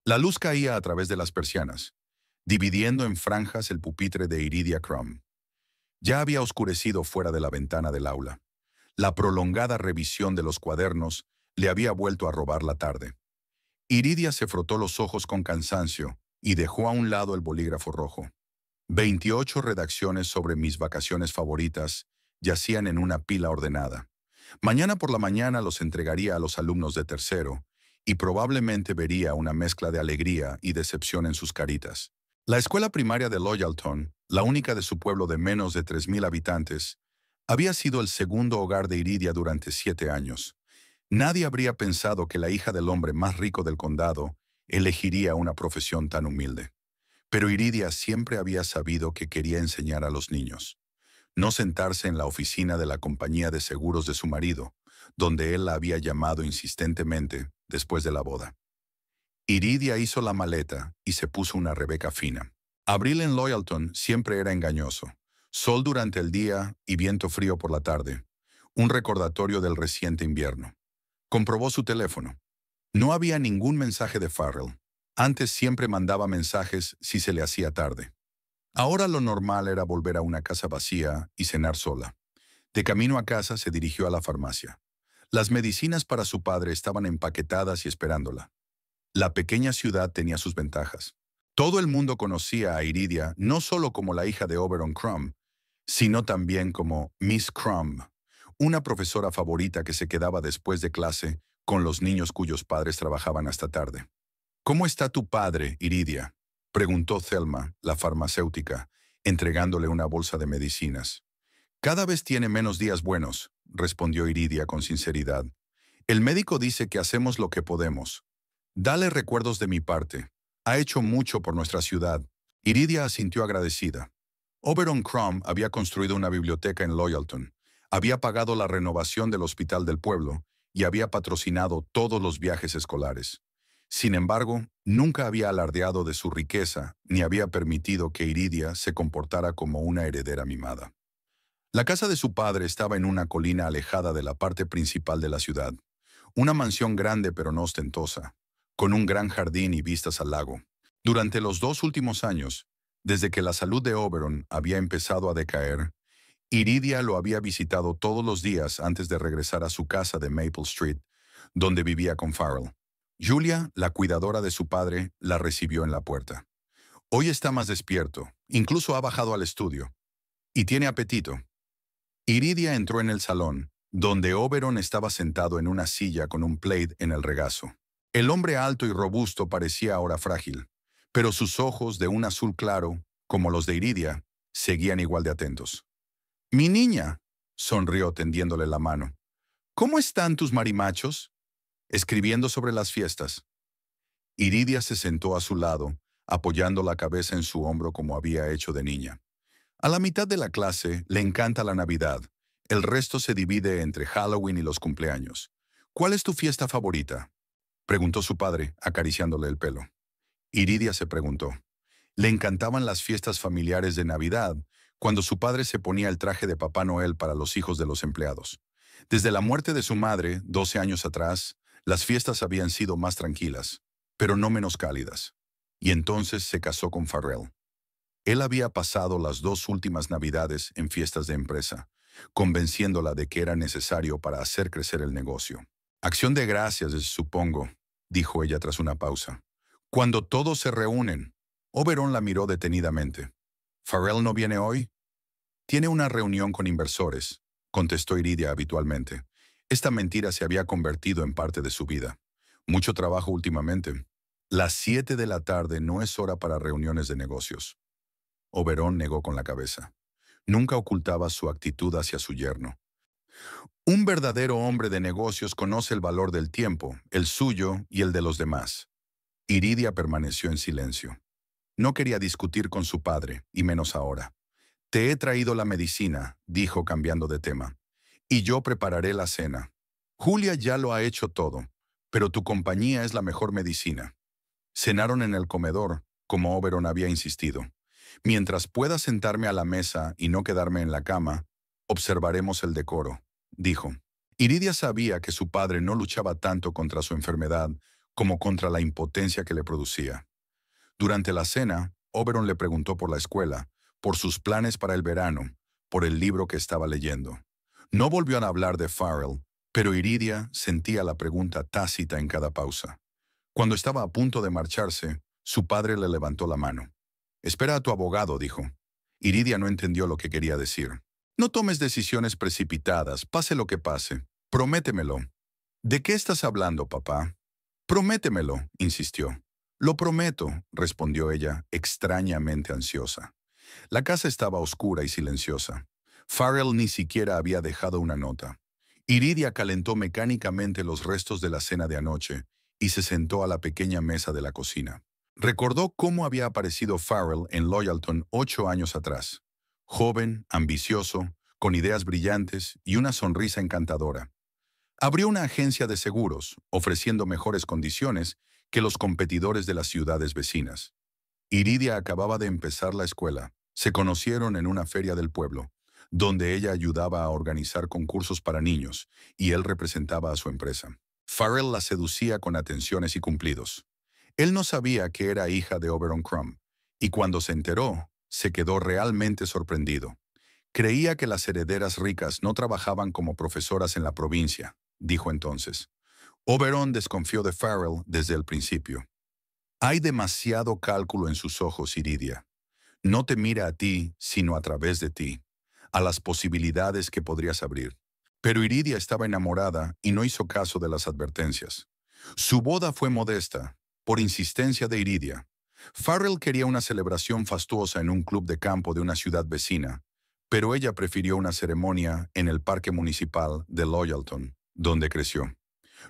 La luz caía a través de las persianas, dividiendo en franjas el pupitre de Iridia Crumb. Ya había oscurecido fuera de la ventana del aula. La prolongada revisión de los cuadernos le había vuelto a robar la tarde. Iridia se frotó los ojos con cansancio y dejó a un lado el bolígrafo rojo. 28 redacciones sobre mis vacaciones favoritas yacían en una pila ordenada. Mañana por la mañana los entregaría a los alumnos de tercero y probablemente vería una mezcla de alegría y decepción en sus caritas. La escuela primaria de Loyalton, la única de su pueblo de menos de 3,000 habitantes, había sido el segundo hogar de Iridia durante 7 años. Nadie habría pensado que la hija del hombre más rico del condado elegiría una profesión tan humilde. Pero Iridia siempre había sabido que quería enseñar a los niños. No sentarse en la oficina de la compañía de seguros de su marido, donde él la había llamado insistentemente después de la boda. Iridia hizo la maleta y se puso una Rebeca fina. Abril en Loyalton siempre era engañoso. Sol durante el día y viento frío por la tarde. Un recordatorio del reciente invierno. Comprobó su teléfono. No había ningún mensaje de Farrell. Antes siempre mandaba mensajes si se le hacía tarde. Ahora lo normal era volver a una casa vacía y cenar sola. De camino a casa se dirigió a la farmacia. Las medicinas para su padre estaban empaquetadas y esperándola. La pequeña ciudad tenía sus ventajas. Todo el mundo conocía a Iridia no solo como la hija de Oberon Crumb, sino también como Miss Crumb, una profesora favorita que se quedaba después de clase con los niños cuyos padres trabajaban hasta tarde. «¿Cómo está tu padre, Iridia?», preguntó Thelma, la farmacéutica, entregándole una bolsa de medicinas. «Cada vez tiene menos días buenos», respondió Iridia con sinceridad. «El médico dice que hacemos lo que podemos. Dale recuerdos de mi parte. Ha hecho mucho por nuestra ciudad». Iridia asintió agradecida. Oberon Crumb había construido una biblioteca en Loyalton, había pagado la renovación del hospital del pueblo y había patrocinado todos los viajes escolares. Sin embargo, nunca había alardeado de su riqueza ni había permitido que Iridia se comportara como una heredera mimada. La casa de su padre estaba en una colina alejada de la parte principal de la ciudad. Una mansión grande pero no ostentosa, con un gran jardín y vistas al lago. Durante los 2 últimos años, desde que la salud de Oberon había empezado a decaer, Iridia lo había visitado todos los días antes de regresar a su casa de Maple Street, donde vivía con Farrell. Julia, la cuidadora de su padre, la recibió en la puerta. «Hoy está más despierto, incluso ha bajado al estudio. Y tiene apetito». Iridia entró en el salón, donde Oberon estaba sentado en una silla con un plate en el regazo. El hombre alto y robusto parecía ahora frágil, pero sus ojos, de un azul claro, como los de Iridia, seguían igual de atentos. «Mi niña», sonrió tendiéndole la mano. «¿Cómo están tus marimachos?» Escribiendo sobre las fiestas. Iridia se sentó a su lado, apoyando la cabeza en su hombro como había hecho de niña. A la mitad de la clase le encanta la Navidad. El resto se divide entre Halloween y los cumpleaños. «¿Cuál es tu fiesta favorita?», preguntó su padre, acariciándole el pelo. Iridia se preguntó. Le encantaban las fiestas familiares de Navidad, cuando su padre se ponía el traje de Papá Noel para los hijos de los empleados. Desde la muerte de su madre, 12 años atrás, las fiestas habían sido más tranquilas, pero no menos cálidas. Y entonces se casó con Farrell. Él había pasado las 2 últimas Navidades en fiestas de empresa, convenciéndola de que era necesario para hacer crecer el negocio. «Acción de gracias, supongo», dijo ella tras una pausa. «Cuando todos se reúnen». Oberon la miró detenidamente. «¿Farrell no viene hoy?» «Tiene una reunión con inversores», contestó Iridia habitualmente. Esta mentira se había convertido en parte de su vida. «Mucho trabajo últimamente. Las 7 de la tarde no es hora para reuniones de negocios». Oberon negó con la cabeza. Nunca ocultaba su actitud hacia su yerno. Un verdadero hombre de negocios conoce el valor del tiempo, el suyo y el de los demás. Iridia permaneció en silencio. No quería discutir con su padre, y menos ahora. «Te he traído la medicina», dijo cambiando de tema. «Y yo prepararé la cena. Julia ya lo ha hecho todo, pero tu compañía es la mejor medicina». Cenaron en el comedor, como Oberon había insistido. «Mientras pueda sentarme a la mesa y no quedarme en la cama, observaremos el decoro», dijo. Iridia sabía que su padre no luchaba tanto contra su enfermedad como contra la impotencia que le producía. Durante la cena, Oberon le preguntó por la escuela, por sus planes para el verano, por el libro que estaba leyendo. No volvió a hablar de Farrell, pero Iridia sentía la pregunta tácita en cada pausa. Cuando estaba a punto de marcharse, su padre le levantó la mano. «Espera a tu abogado», dijo. Iridia no entendió lo que quería decir. «No tomes decisiones precipitadas, pase lo que pase. Prométemelo». «¿De qué estás hablando, papá?» «Prométemelo», insistió. «Lo prometo», respondió ella, extrañamente ansiosa. La casa estaba oscura y silenciosa. Farrell ni siquiera había dejado una nota. Iridia calentó mecánicamente los restos de la cena de anoche y se sentó a la pequeña mesa de la cocina. Recordó cómo había aparecido Farrell en Loyalton 8 años atrás. Joven, ambicioso, con ideas brillantes y una sonrisa encantadora. Abrió una agencia de seguros, ofreciendo mejores condiciones que los competidores de las ciudades vecinas. Iridia acababa de empezar la escuela. Se conocieron en una feria del pueblo, donde ella ayudaba a organizar concursos para niños y él representaba a su empresa. Farrell la seducía con atenciones y cumplidos. Él no sabía que era hija de Oberon Crumb, y cuando se enteró, se quedó realmente sorprendido. Creía que las herederas ricas no trabajaban como profesoras en la provincia, dijo entonces. Oberon desconfió de Farrell desde el principio. Hay demasiado cálculo en sus ojos, Iridia. No te mira a ti, sino a través de ti, a las posibilidades que podrías abrir. Pero Iridia estaba enamorada y no hizo caso de las advertencias. Su boda fue modesta, por insistencia de Iridia. Farrell quería una celebración fastuosa en un club de campo de una ciudad vecina, pero ella prefirió una ceremonia en el parque municipal de Loyalton, donde creció.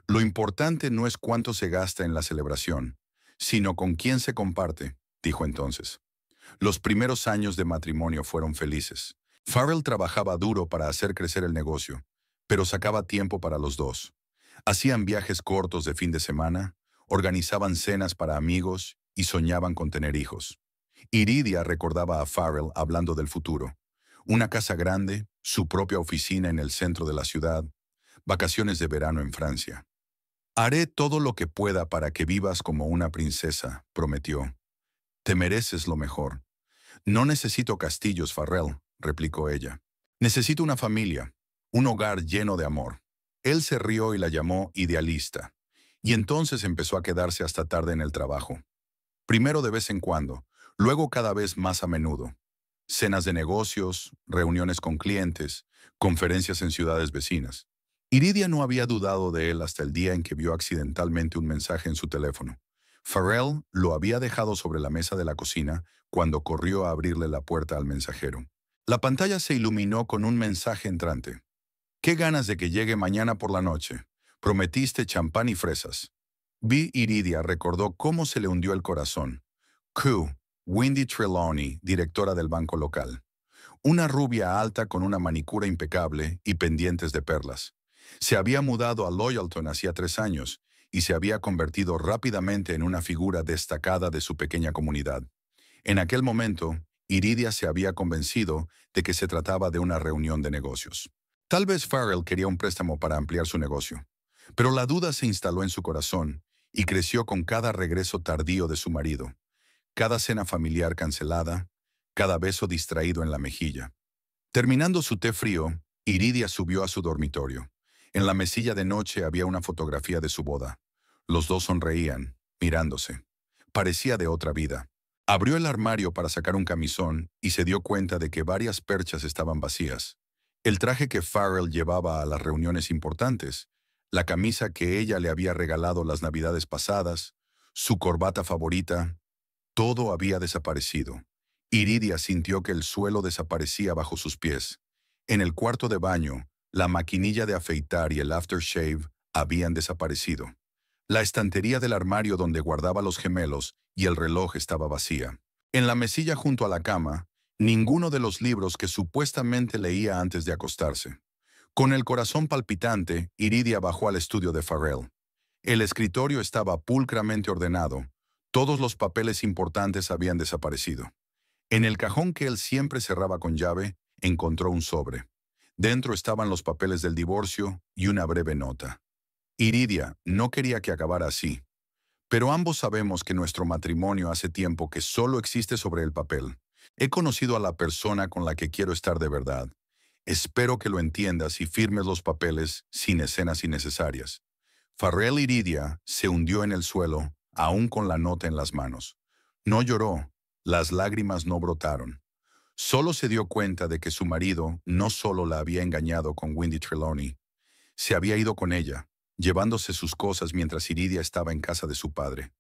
Lo importante no es cuánto se gasta en la celebración, sino con quién se comparte, dijo entonces. Los primeros años de matrimonio fueron felices. Farrell trabajaba duro para hacer crecer el negocio, pero sacaba tiempo para los dos. Hacían viajes cortos de fin de semana, organizaban cenas para amigos y soñaban con tener hijos. Iridia recordaba a Farrell hablando del futuro. Una casa grande, su propia oficina en el centro de la ciudad, vacaciones de verano en Francia. «Haré todo lo que pueda para que vivas como una princesa», prometió. «Te mereces lo mejor». «No necesito castillos, Farrell», replicó ella. «Necesito una familia, un hogar lleno de amor». Él se rió y la llamó idealista, y entonces empezó a quedarse hasta tarde en el trabajo. Primero de vez en cuando, luego cada vez más a menudo. Cenas de negocios, reuniones con clientes, conferencias en ciudades vecinas. Iridia no había dudado de él hasta el día en que vio accidentalmente un mensaje en su teléfono. Farrell lo había dejado sobre la mesa de la cocina cuando corrió a abrirle la puerta al mensajero. La pantalla se iluminó con un mensaje entrante. «Qué ganas de que llegue mañana por la noche. Prometiste champán y fresas». Iridia recordó cómo se le hundió el corazón. Q. Wendy Trelawney, directora del banco local. Una rubia alta con una manicura impecable y pendientes de perlas. Se había mudado a Loyalton hacía 3 años y se había convertido rápidamente en una figura destacada de su pequeña comunidad. En aquel momento, Iridia se había convencido de que se trataba de una reunión de negocios. Tal vez Farrell quería un préstamo para ampliar su negocio, pero la duda se instaló en su corazón y creció con cada regreso tardío de su marido, cada cena familiar cancelada, cada beso distraído en la mejilla. Terminando su té frío, Iridia subió a su dormitorio. En la mesilla de noche había una fotografía de su boda. Los dos sonreían, mirándose. Parecía de otra vida. Abrió el armario para sacar un camisón y se dio cuenta de que varias perchas estaban vacías. El traje que Farrell llevaba a las reuniones importantes, la camisa que ella le había regalado las navidades pasadas, su corbata favorita, todo había desaparecido. Iridia sintió que el suelo desaparecía bajo sus pies. En el cuarto de baño, la maquinilla de afeitar y el aftershave habían desaparecido. La estantería del armario donde guardaba los gemelos y el reloj estaba vacía. En la mesilla junto a la cama, ninguno de los libros que supuestamente leía antes de acostarse. Con el corazón palpitante, Iridia bajó al estudio de Farrell. El escritorio estaba pulcramente ordenado. Todos los papeles importantes habían desaparecido. En el cajón que él siempre cerraba con llave, encontró un sobre. Dentro estaban los papeles del divorcio y una breve nota. Iridia no quería que acabara así. Pero ambos sabemos que nuestro matrimonio hace tiempo que solo existe sobre el papel. He conocido a la persona con la que quiero estar de verdad. Espero que lo entiendas y firmes los papeles sin escenas innecesarias. Farrell Iridia se hundió en el suelo, aún con la nota en las manos. No lloró, las lágrimas no brotaron. Solo se dio cuenta de que su marido no solo la había engañado con Wendy Trelawney, se había ido con ella, llevándose sus cosas mientras Iridia estaba en casa de su padre.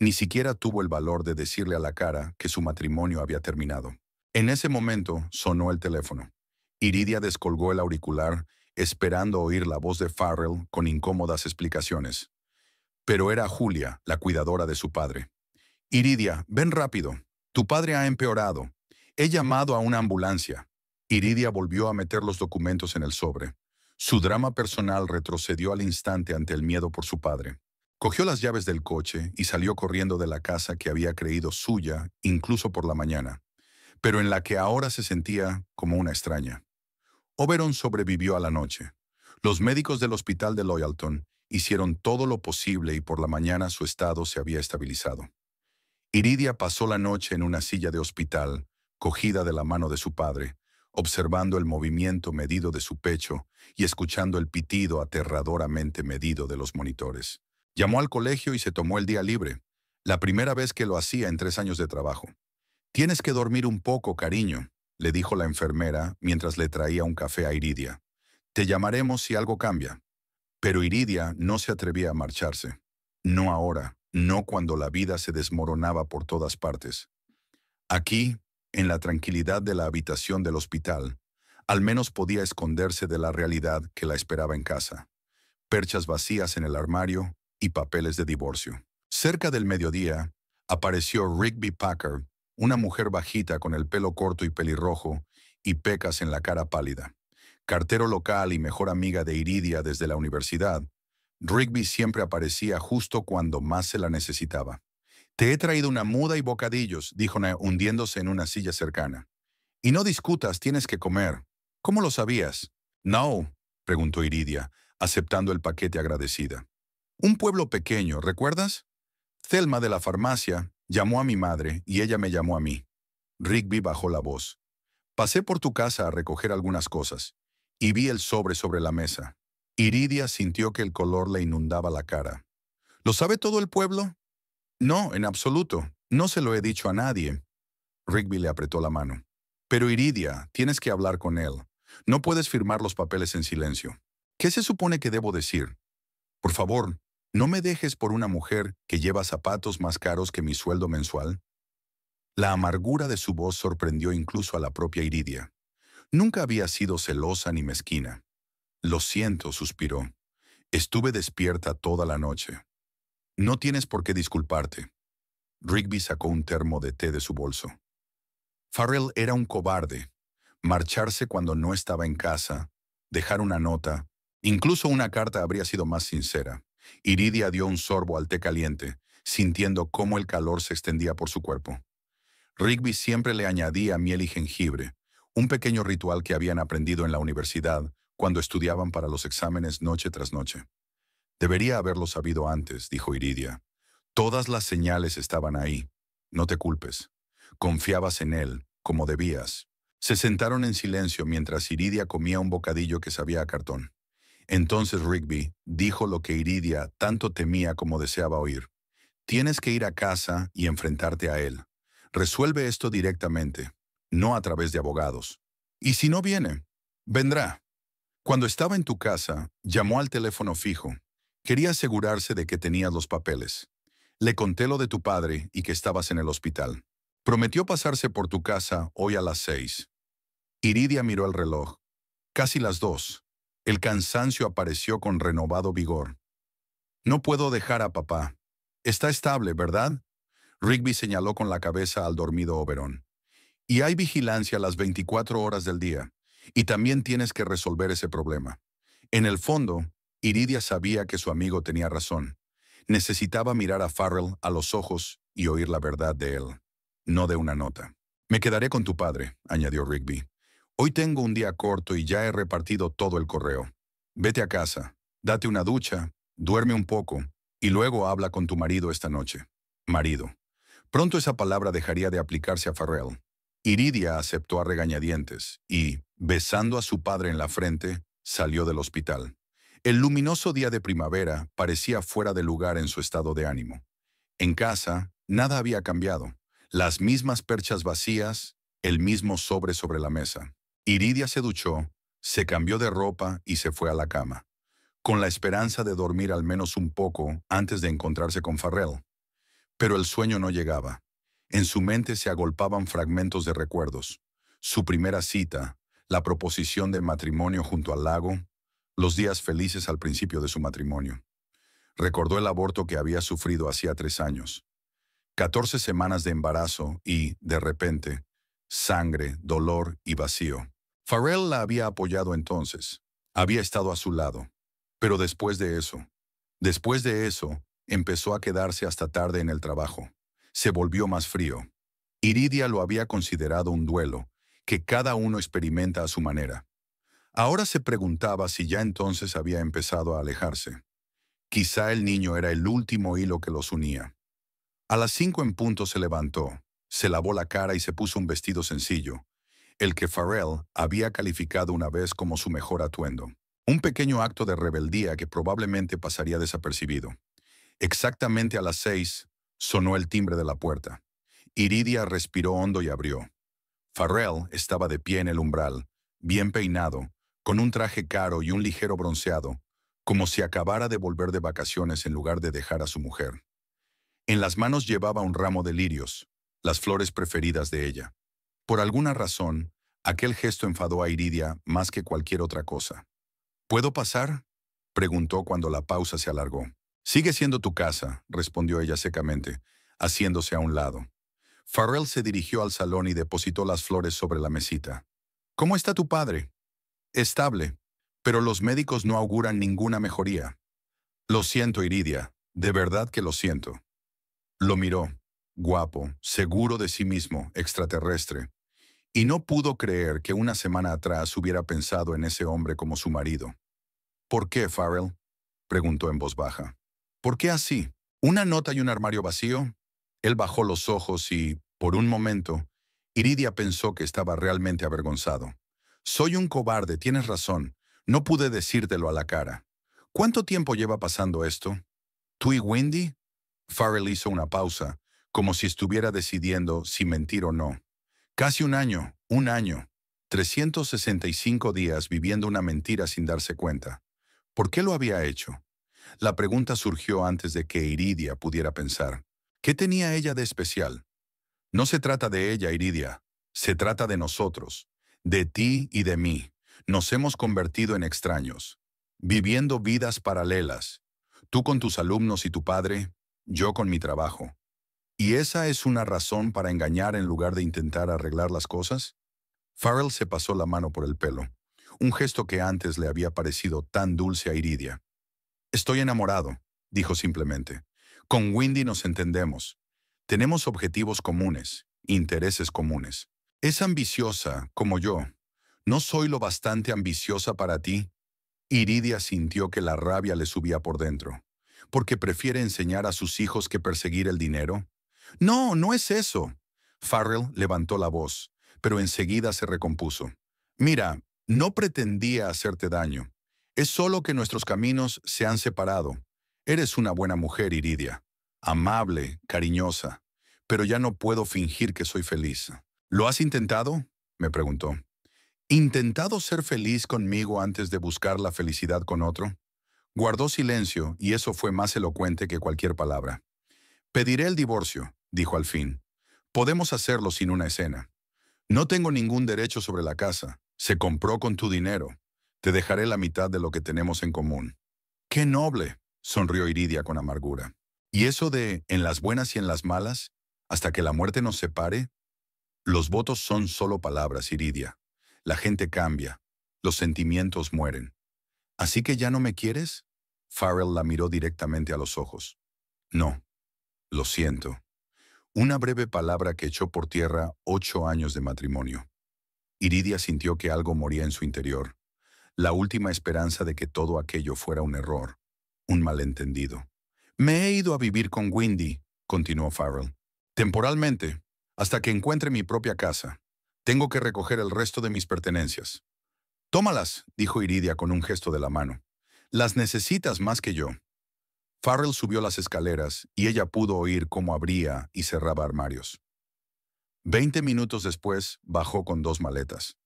Ni siquiera tuvo el valor de decirle a la cara que su matrimonio había terminado. En ese momento sonó el teléfono. Iridia descolgó el auricular, esperando oír la voz de Farrell con incómodas explicaciones. Pero era Julia, la cuidadora de su padre. Iridia, ven rápido. Tu padre ha empeorado. He llamado a una ambulancia. Iridia volvió a meter los documentos en el sobre. Su drama personal retrocedió al instante ante el miedo por su padre. Cogió las llaves del coche y salió corriendo de la casa que había creído suya, incluso por la mañana, pero en la que ahora se sentía como una extraña. Oberon sobrevivió a la noche. Los médicos del hospital de Loyalton hicieron todo lo posible y por la mañana su estado se había estabilizado. Iridia pasó la noche en una silla de hospital, cogida de la mano de su padre, observando el movimiento medido de su pecho y escuchando el pitido aterradoramente medido de los monitores. Llamó al colegio y se tomó el día libre, la primera vez que lo hacía en 3 años de trabajo. «Tienes que dormir un poco, cariño», le dijo la enfermera mientras le traía un café a Iridia. «Te llamaremos si algo cambia». Pero Iridia no se atrevía a marcharse. No ahora, no cuando la vida se desmoronaba por todas partes. Aquí, en la tranquilidad de la habitación del hospital, al menos podía esconderse de la realidad que la esperaba en casa. Perchas vacías en el armario y papeles de divorcio. Cerca del mediodía, apareció Rigby Packard, una mujer bajita con el pelo corto y pelirrojo y pecas en la cara pálida. Cartero local y mejor amiga de Iridia desde la universidad, Rigby siempre aparecía justo cuando más se la necesitaba. «Te he traído una muda y bocadillos», dijo hundiéndose en una silla cercana. «Y no discutas, tienes que comer». «¿Cómo lo sabías?» «No», preguntó Iridia, aceptando el paquete agradecida. «Un pueblo pequeño, ¿recuerdas? Thelma de la farmacia llamó a mi madre y ella me llamó a mí». Rigby bajó la voz. «Pasé por tu casa a recoger algunas cosas y vi el sobre la mesa». Iridia sintió que el color le inundaba la cara. «¿Lo sabe todo el pueblo?» «No, en absoluto. No se lo he dicho a nadie». Rigby le apretó la mano. «Pero Iridia, tienes que hablar con él. No puedes firmar los papeles en silencio». «¿Qué se supone que debo decir?» «Por favor, no me dejes por una mujer que lleva zapatos más caros que mi sueldo mensual». La amargura de su voz sorprendió incluso a la propia Iridia. Nunca había sido celosa ni mezquina. «Lo siento», suspiró. «Estuve despierta toda la noche». «No tienes por qué disculparte». Rigby sacó un termo de té de su bolso. Farrell era un cobarde. Marcharse cuando no estaba en casa, dejar una nota, incluso una carta habría sido más sincera. Iridia dio un sorbo al té caliente, sintiendo cómo el calor se extendía por su cuerpo. Rigby siempre le añadía miel y jengibre, un pequeño ritual que habían aprendido en la universidad cuando estudiaban para los exámenes noche tras noche. «Debería haberlo sabido antes», dijo Iridia. «Todas las señales estaban ahí. No te culpes. Confiabas en él, como debías». Se sentaron en silencio mientras Iridia comía un bocadillo que sabía a cartón. Entonces Rigby dijo lo que Iridia tanto temía como deseaba oír. «Tienes que ir a casa y enfrentarte a él. Resuelve esto directamente, no a través de abogados. Y si no viene, vendrá». Cuando estaba en tu casa, llamó al teléfono fijo. Quería asegurarse de que tenías los papeles. Le conté lo de tu padre y que estabas en el hospital. Prometió pasarse por tu casa hoy a las 6. Iridia miró el reloj. Casi las 2. El cansancio apareció con renovado vigor. «No puedo dejar a papá. Está estable, ¿verdad?» Rigby señaló con la cabeza al dormido Oberon. «Y hay vigilancia las 24 horas del día. Y también tienes que resolver ese problema». En el fondo, Iridia sabía que su amigo tenía razón. Necesitaba mirar a Farrell a los ojos y oír la verdad de él, no de una nota. «Me quedaré con tu padre», añadió Rigby. «Hoy tengo un día corto y ya he repartido todo el correo. Vete a casa, date una ducha, duerme un poco Y luego habla con tu marido esta noche. Marido. Pronto esa palabra dejaría de aplicarse a Farrell. Iridia aceptó a regañadientes y, besando a su padre en la frente, salió del hospital. El luminoso día de primavera parecía fuera de lugar en su estado de ánimo. En casa, nada había cambiado. Las mismas perchas vacías, el mismo sobre la mesa. Iridia se duchó, se cambió de ropa y se fue a la cama, con la esperanza de dormir al menos un poco antes de encontrarse con Farrell. Pero el sueño no llegaba. En su mente se agolpaban fragmentos de recuerdos. Su primera cita, la proposición de matrimonio junto al lago, los días felices al principio de su matrimonio. Recordó el aborto que había sufrido hacía 3 años. 14 semanas de embarazo y, de repente, sangre, dolor y vacío. Farrell la había apoyado entonces. Había estado a su lado. Pero después de eso, empezó a quedarse hasta tarde en el trabajo. Se volvió más frío. Iridia lo había considerado un duelo, que cada uno experimenta a su manera. Ahora se preguntaba si ya entonces había empezado a alejarse. Quizá el niño era el último hilo que los unía. A las 5 en punto se levantó, se lavó la cara y se puso un vestido sencillo, el que Farrell había calificado una vez como su mejor atuendo. Un pequeño acto de rebeldía que probablemente pasaría desapercibido. Exactamente a las 6, sonó el timbre de la puerta. Iridia respiró hondo y abrió. Farrell estaba de pie en el umbral, bien peinado, con un traje caro y un ligero bronceado, como si acabara de volver de vacaciones en lugar de dejar a su mujer. En las manos llevaba un ramo de lirios, las flores preferidas de ella. Por alguna razón, aquel gesto enfadó a Iridia más que cualquier otra cosa. ¿Puedo pasar?, preguntó cuando la pausa se alargó. Sigue siendo tu casa, respondió ella secamente, haciéndose a un lado. Farrell se dirigió al salón y depositó las flores sobre la mesita. ¿Cómo está tu padre? Estable, pero los médicos no auguran ninguna mejoría. Lo siento, Iridia, de verdad que lo siento. Lo miró, guapo, seguro de sí mismo, extraterrestre, y no pudo creer que una semana atrás hubiera pensado en ese hombre como su marido. ¿Por qué, Farrell?, preguntó en voz baja. ¿Por qué así? ¿Una nota y un armario vacío? Él bajó los ojos y, por un momento, Iridia pensó que estaba realmente avergonzado. Soy un cobarde, tienes razón. No pude decírtelo a la cara. ¿Cuánto tiempo lleva pasando esto? ¿Tú y Wendy? Farrell hizo una pausa, como si estuviera decidiendo si mentir o no. Casi un año. 365 días viviendo una mentira sin darse cuenta. ¿Por qué lo había hecho? La pregunta surgió antes de que Iridia pudiera pensar. ¿Qué tenía ella de especial? No se trata de ella, Iridia. Se trata de nosotros, de ti y de mí. Nos hemos convertido en extraños, viviendo vidas paralelas. Tú con tus alumnos y tu padre, yo con mi trabajo. ¿Y esa es una razón para engañar en lugar de intentar arreglar las cosas? Farrell se pasó la mano por el pelo, un gesto que antes le había parecido tan dulce a Iridia. Estoy enamorado, dijo simplemente. Con Wendy nos entendemos. Tenemos objetivos comunes, intereses comunes. Es ambiciosa, como yo. ¿No soy lo bastante ambiciosa para ti? Iridia sintió que la rabia le subía por dentro. ¿Porque prefiere enseñar a sus hijos que perseguir el dinero? No, no es eso. Farrell levantó la voz, pero enseguida se recompuso. Mira, no pretendía hacerte daño. Es solo que nuestros caminos se han separado. Eres una buena mujer, Iridia. Amable, cariñosa. Pero ya no puedo fingir que soy feliz. ¿Lo has intentado?, me preguntó. ¿Intentado ser feliz conmigo antes de buscar la felicidad con otro? Guardó silencio y eso fue más elocuente que cualquier palabra. Pediré el divorcio, dijo al fin. Podemos hacerlo sin una escena. No tengo ningún derecho sobre la casa. Se compró con tu dinero. Te dejaré la mitad de lo que tenemos en común. ¡Qué noble!, sonrió Iridia con amargura. ¿Y eso de en las buenas y en las malas, hasta que la muerte nos separe? Los votos son solo palabras, Iridia. La gente cambia. Los sentimientos mueren. ¿Así que ya no me quieres? Farrell la miró directamente a los ojos. No, lo siento. Una breve palabra que echó por tierra 8 años de matrimonio. Iridia sintió que algo moría en su interior. La última esperanza de que todo aquello fuera un error, un malentendido. Me he ido a vivir con Windy, continuó Farrell. Temporalmente, hasta que encuentre mi propia casa. Tengo que recoger el resto de mis pertenencias. Tómalas, dijo Iridia con un gesto de la mano. Las necesitas más que yo. Farrell subió las escaleras y ella pudo oír cómo abría y cerraba armarios. 20 minutos después, bajó con 2 maletas.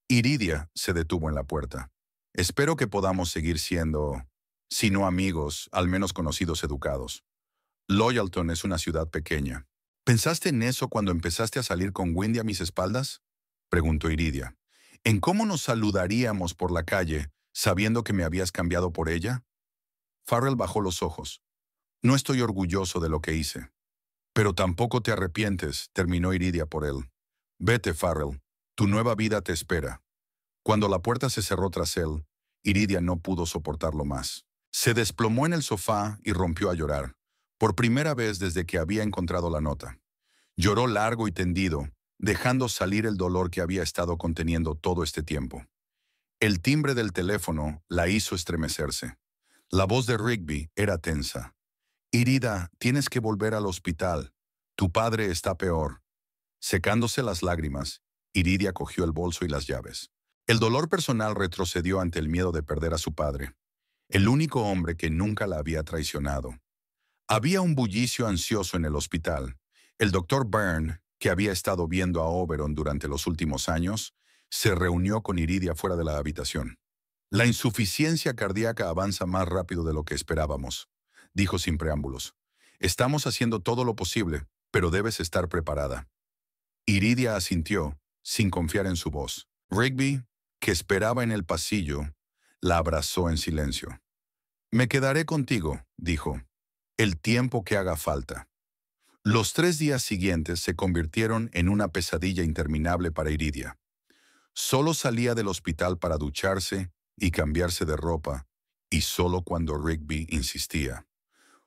Iridia se detuvo en la puerta. Espero que podamos seguir siendo, si no amigos, al menos conocidos educados. Loyalton es una ciudad pequeña. ¿Pensaste en eso cuando empezaste a salir con Wendy a mis espaldas? Preguntó Iridia. ¿En cómo nos saludaríamos por la calle, sabiendo que me habías cambiado por ella? Farrell bajó los ojos. No estoy orgulloso de lo que hice. Pero tampoco te arrepientes, terminó Iridia por él. Vete, Farrell. Tu nueva vida te espera. Cuando la puerta se cerró tras él, Iridia no pudo soportarlo más. Se desplomó en el sofá y rompió a llorar, por primera vez desde que había encontrado la nota. Lloró largo y tendido, dejando salir el dolor que había estado conteniendo todo este tiempo. El timbre del teléfono la hizo estremecerse. La voz de Rigby era tensa. «Irida, tienes que volver al hospital. Tu padre está peor». Secándose las lágrimas, Iridia cogió el bolso y las llaves. El dolor personal retrocedió ante el miedo de perder a su padre, el único hombre que nunca la había traicionado. Había un bullicio ansioso en el hospital. El doctor Byrne, que había estado viendo a Oberon durante los últimos años, se reunió con Iridia fuera de la habitación. «La insuficiencia cardíaca avanza más rápido de lo que esperábamos», dijo sin preámbulos. «Estamos haciendo todo lo posible, pero debes estar preparada». Iridia asintió, sin confiar en su voz. Rigby, que esperaba en el pasillo, la abrazó en silencio. «Me quedaré contigo», dijo, «el tiempo que haga falta». Los 3 días siguientes se convirtieron en una pesadilla interminable para Iridia. Solo salía del hospital para ducharse y cambiarse de ropa, y solo cuando Rigby insistía.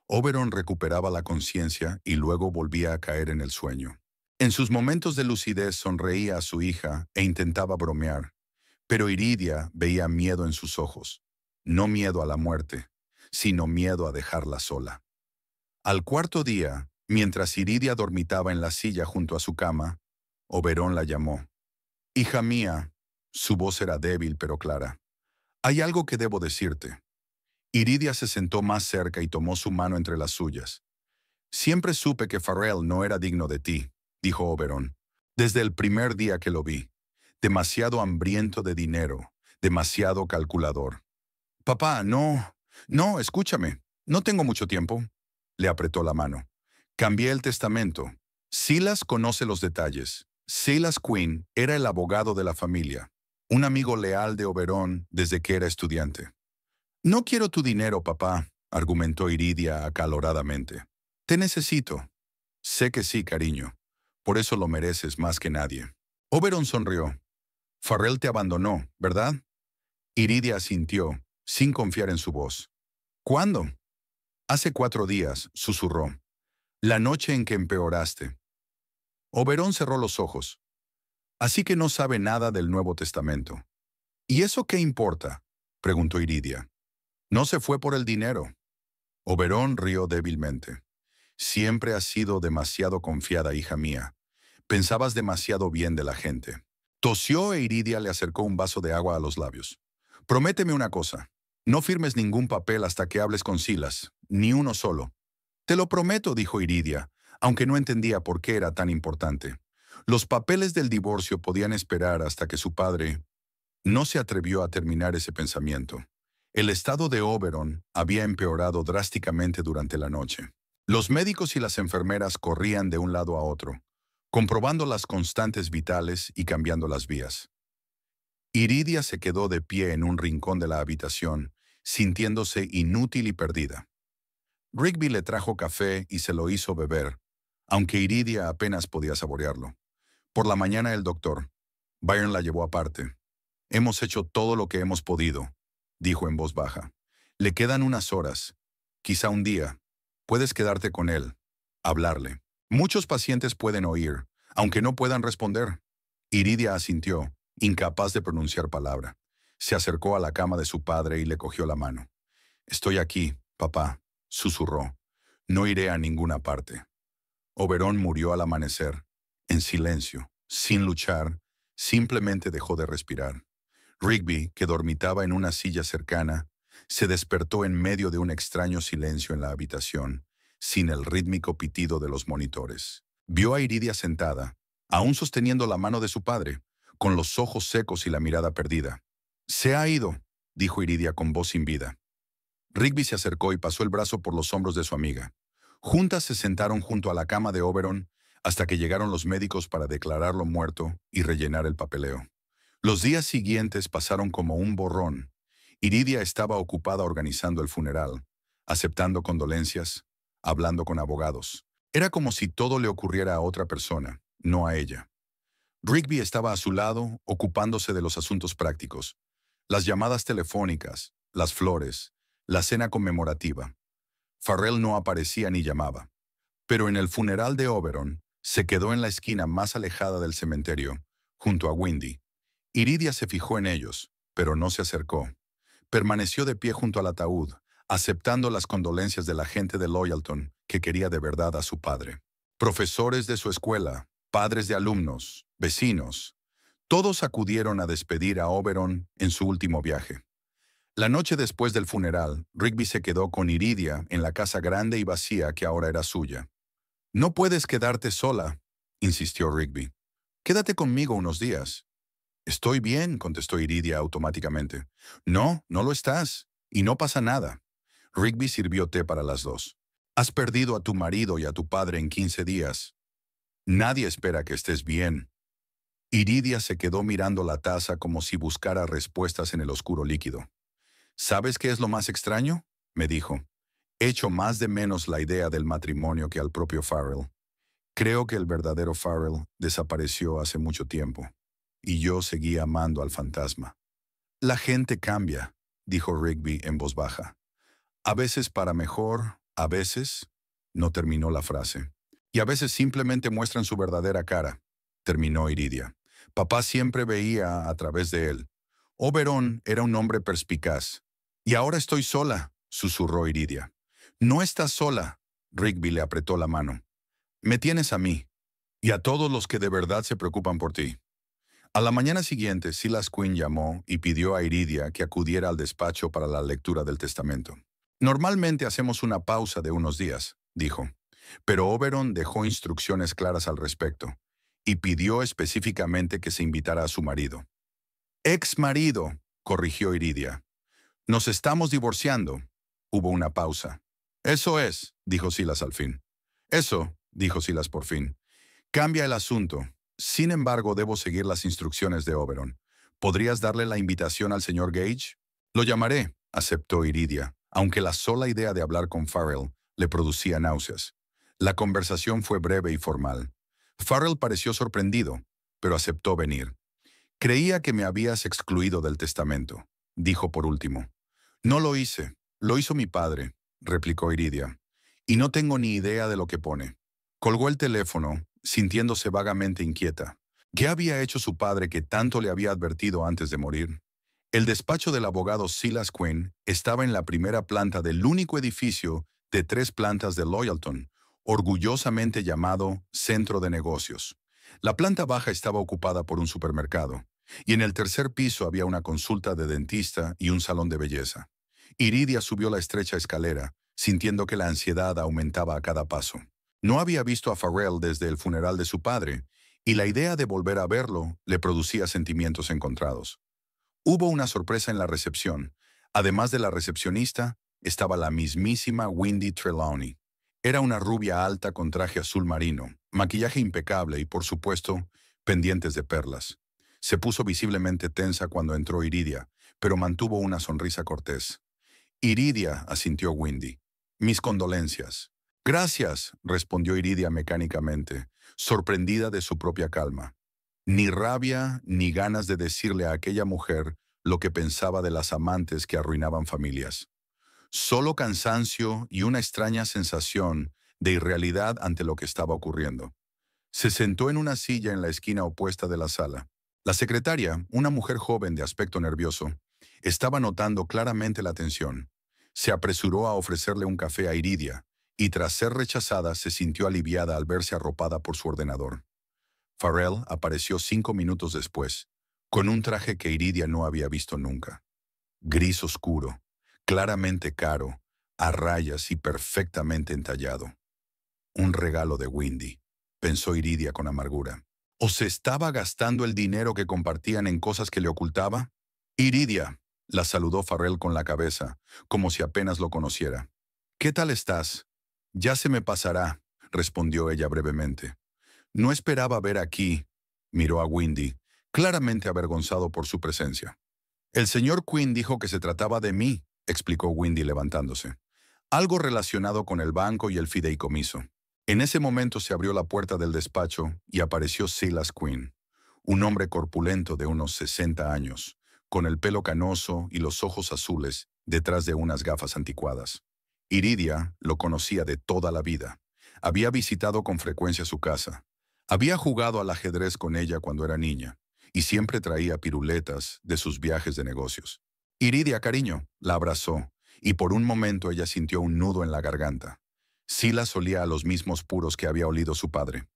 Oberon recuperaba la conciencia y luego volvía a caer en el sueño. En sus momentos de lucidez sonreía a su hija e intentaba bromear, pero Iridia veía miedo en sus ojos. No miedo a la muerte, sino miedo a dejarla sola. Al 4.º día, mientras Iridia dormitaba en la silla junto a su cama, Oberon la llamó. «Hija mía», su voz era débil pero clara, «hay algo que debo decirte». Iridia se sentó más cerca y tomó su mano entre las suyas. «Siempre supe que Farrell no era digno de ti», dijo Oberon, «desde el primer día que lo vi. Demasiado hambriento de dinero, demasiado calculador». «Papá, no, escúchame. No tengo mucho tiempo». Le apretó la mano. «Cambié el testamento. Silas conoce los detalles. Silas Quinn era el abogado de la familia, un amigo leal de Oberon desde que era estudiante». «No quiero tu dinero, papá», argumentó Iridia acaloradamente. «Te necesito». «Sé que sí, cariño. Por eso lo mereces más que nadie». Oberon sonrió. «Farrell te abandonó, ¿verdad?» Iridia asintió, sin confiar en su voz. «¿Cuándo?» «Hace 4 días», susurró. «La noche en que empeoraste». Oberon cerró los ojos. «Así que no sabe nada del Nuevo Testamento». «¿Y eso qué importa?», preguntó Iridia. «No se fue por el dinero». Oberon rió débilmente. «Siempre has sido demasiado confiada, hija mía. Pensabas demasiado bien de la gente». Tosió e Iridia le acercó un vaso de agua a los labios. «Prométeme una cosa. No firmes ningún papel hasta que hables con Silas, ni uno solo». «Te lo prometo», dijo Iridia, aunque no entendía por qué era tan importante. Los papeles del divorcio podían esperar hasta que su padre... No se atrevió a terminar ese pensamiento. El estado de Oberon había empeorado drásticamente durante la noche. Los médicos y las enfermeras corrían de un lado a otro, comprobando las constantes vitales y cambiando las vías. Iridia se quedó de pie en un rincón de la habitación, sintiéndose inútil y perdida. Rigby le trajo café y se lo hizo beber, aunque Iridia apenas podía saborearlo. Por la mañana el doctor. Byrne la llevó aparte. «Hemos hecho todo lo que hemos podido», dijo en voz baja. «Le quedan unas horas, quizá un día. Puedes quedarte con él, hablarle. Muchos pacientes pueden oír, aunque no puedan responder». Iridia asintió, incapaz de pronunciar palabra. Se acercó a la cama de su padre y le cogió la mano. «Estoy aquí, papá», susurró. No iré a ninguna parte. Oberón murió al amanecer, en silencio, sin luchar, simplemente dejó de respirar. Rigby, que dormitaba en una silla cercana, se despertó en medio de un extraño silencio en la habitación, sin el rítmico pitido de los monitores. Vio a Iridia sentada, aún sosteniendo la mano de su padre, con los ojos secos y la mirada perdida. «Se ha ido», dijo Iridia con voz sin vida. Rigby se acercó y pasó el brazo por los hombros de su amiga. Juntas se sentaron junto a la cama de Oberon hasta que llegaron los médicos para declararlo muerto y rellenar el papeleo. Los días siguientes pasaron como un borrón. Iridia estaba ocupada organizando el funeral, aceptando condolencias, hablando con abogados. Era como si todo le ocurriera a otra persona, no a ella. Rigby estaba a su lado, ocupándose de los asuntos prácticos, las llamadas telefónicas, las flores, la cena conmemorativa. Farrell no aparecía ni llamaba. Pero en el funeral de Oberon, se quedó en la esquina más alejada del cementerio, junto a Windy. Iridia se fijó en ellos, pero no se acercó. Permaneció de pie junto al ataúd, aceptando las condolencias de la gente de Loyalton, que quería de verdad a su padre. Profesores de su escuela, padres de alumnos, vecinos, todos acudieron a despedir a Oberon en su último viaje. La noche después del funeral, Rigby se quedó con Iridia en la casa grande y vacía que ahora era suya. «No puedes quedarte sola», insistió Rigby. «Quédate conmigo unos días». «Estoy bien», contestó Iridia automáticamente. «No, no lo estás, y no pasa nada». Rigby sirvió té para las dos. «Has perdido a tu marido y a tu padre en 15 días. Nadie espera que estés bien». Iridia se quedó mirando la taza como si buscara respuestas en el oscuro líquido. «¿Sabes qué es lo más extraño?», me dijo. «Echo más de menos la idea del matrimonio que al propio Farrell. Creo que el verdadero Farrell desapareció hace mucho tiempo, y yo seguí amando al fantasma». «La gente cambia», dijo Rigby en voz baja. «A veces para mejor, a veces…» No terminó la frase. «Y a veces simplemente muestran su verdadera cara», terminó Iridia. «Papá siempre veía a través de él. Oberon era un hombre perspicaz. Y ahora estoy sola», susurró Iridia. «No estás sola», Rigby le apretó la mano. «Me tienes a mí, y a todos los que de verdad se preocupan por ti». A la mañana siguiente, Silas Quinn llamó y pidió a Iridia que acudiera al despacho para la lectura del testamento. «Normalmente hacemos una pausa de unos días», dijo, pero Oberon dejó instrucciones claras al respecto y pidió específicamente que se invitara a su marido. «Ex marido», corrigió Iridia. «Nos estamos divorciando». Hubo una pausa. «Eso es», dijo Silas al fin. «Eso», dijo Silas por fin. «Cambia el asunto. Sin embargo, debo seguir las instrucciones de Oberon. ¿Podrías darle la invitación al señor Gage?» «Lo llamaré», aceptó Iridia, aunque la sola idea de hablar con Farrell le producía náuseas. La conversación fue breve y formal. Farrell pareció sorprendido, pero aceptó venir. «Creía que me habías excluido del testamento», dijo por último. «No lo hice, lo hizo mi padre», replicó Iridia. «Y no tengo ni idea de lo que pone». Colgó el teléfono, sintiéndose vagamente inquieta. ¿Qué había hecho su padre que tanto le había advertido antes de morir? El despacho del abogado Silas Quinn estaba en la primera planta del único edificio de 3 plantas de Loyalton, orgullosamente llamado Centro de Negocios. La planta baja estaba ocupada por un supermercado, y en el tercer piso había una consulta de dentista y un salón de belleza. Iridia subió la estrecha escalera, sintiendo que la ansiedad aumentaba a cada paso. No había visto a Farrell desde el funeral de su padre, y la idea de volver a verlo le producía sentimientos encontrados. Hubo una sorpresa en la recepción. Además de la recepcionista, estaba la mismísima Windy Trelawney. Era una rubia alta con traje azul marino, maquillaje impecable y, por supuesto, pendientes de perlas. Se puso visiblemente tensa cuando entró Iridia, pero mantuvo una sonrisa cortés. «Iridia», asintió Windy. «Mis condolencias». «Gracias», respondió Iridia mecánicamente, sorprendida de su propia calma. Ni rabia ni ganas de decirle a aquella mujer lo que pensaba de las amantes que arruinaban familias. Solo cansancio y una extraña sensación de irrealidad ante lo que estaba ocurriendo. Se sentó en una silla en la esquina opuesta de la sala. La secretaria, una mujer joven de aspecto nervioso, estaba notando claramente la tensión. Se apresuró a ofrecerle un café a Iridia, y tras ser rechazada se sintió aliviada al verse arropada por su ordenador. Farrell apareció 5 minutos después, con un traje que Iridia no había visto nunca. Gris oscuro, claramente caro, a rayas y perfectamente entallado. Un regalo de Windy, pensó Iridia con amargura. ¿O se estaba gastando el dinero que compartían en cosas que le ocultaba? Iridia, la saludó Farrell con la cabeza, como si apenas lo conociera. ¿Qué tal estás? Ya se me pasará, respondió ella brevemente. No esperaba ver aquí, miró a Windy, claramente avergonzado por su presencia. El señor Quinn dijo que se trataba de mí, explicó Windy levantándose. Algo relacionado con el banco y el fideicomiso. En ese momento se abrió la puerta del despacho y apareció Silas Quinn, un hombre corpulento de unos 60 años, con el pelo canoso y los ojos azules detrás de unas gafas anticuadas. Iridia lo conocía de toda la vida. Había visitado con frecuencia su casa. Había jugado al ajedrez con ella cuando era niña y siempre traía piruletas de sus viajes de negocios. Iridia, cariño, la abrazó y por un momento ella sintió un nudo en la garganta. Silas olía a los mismos puros que había olido su padre.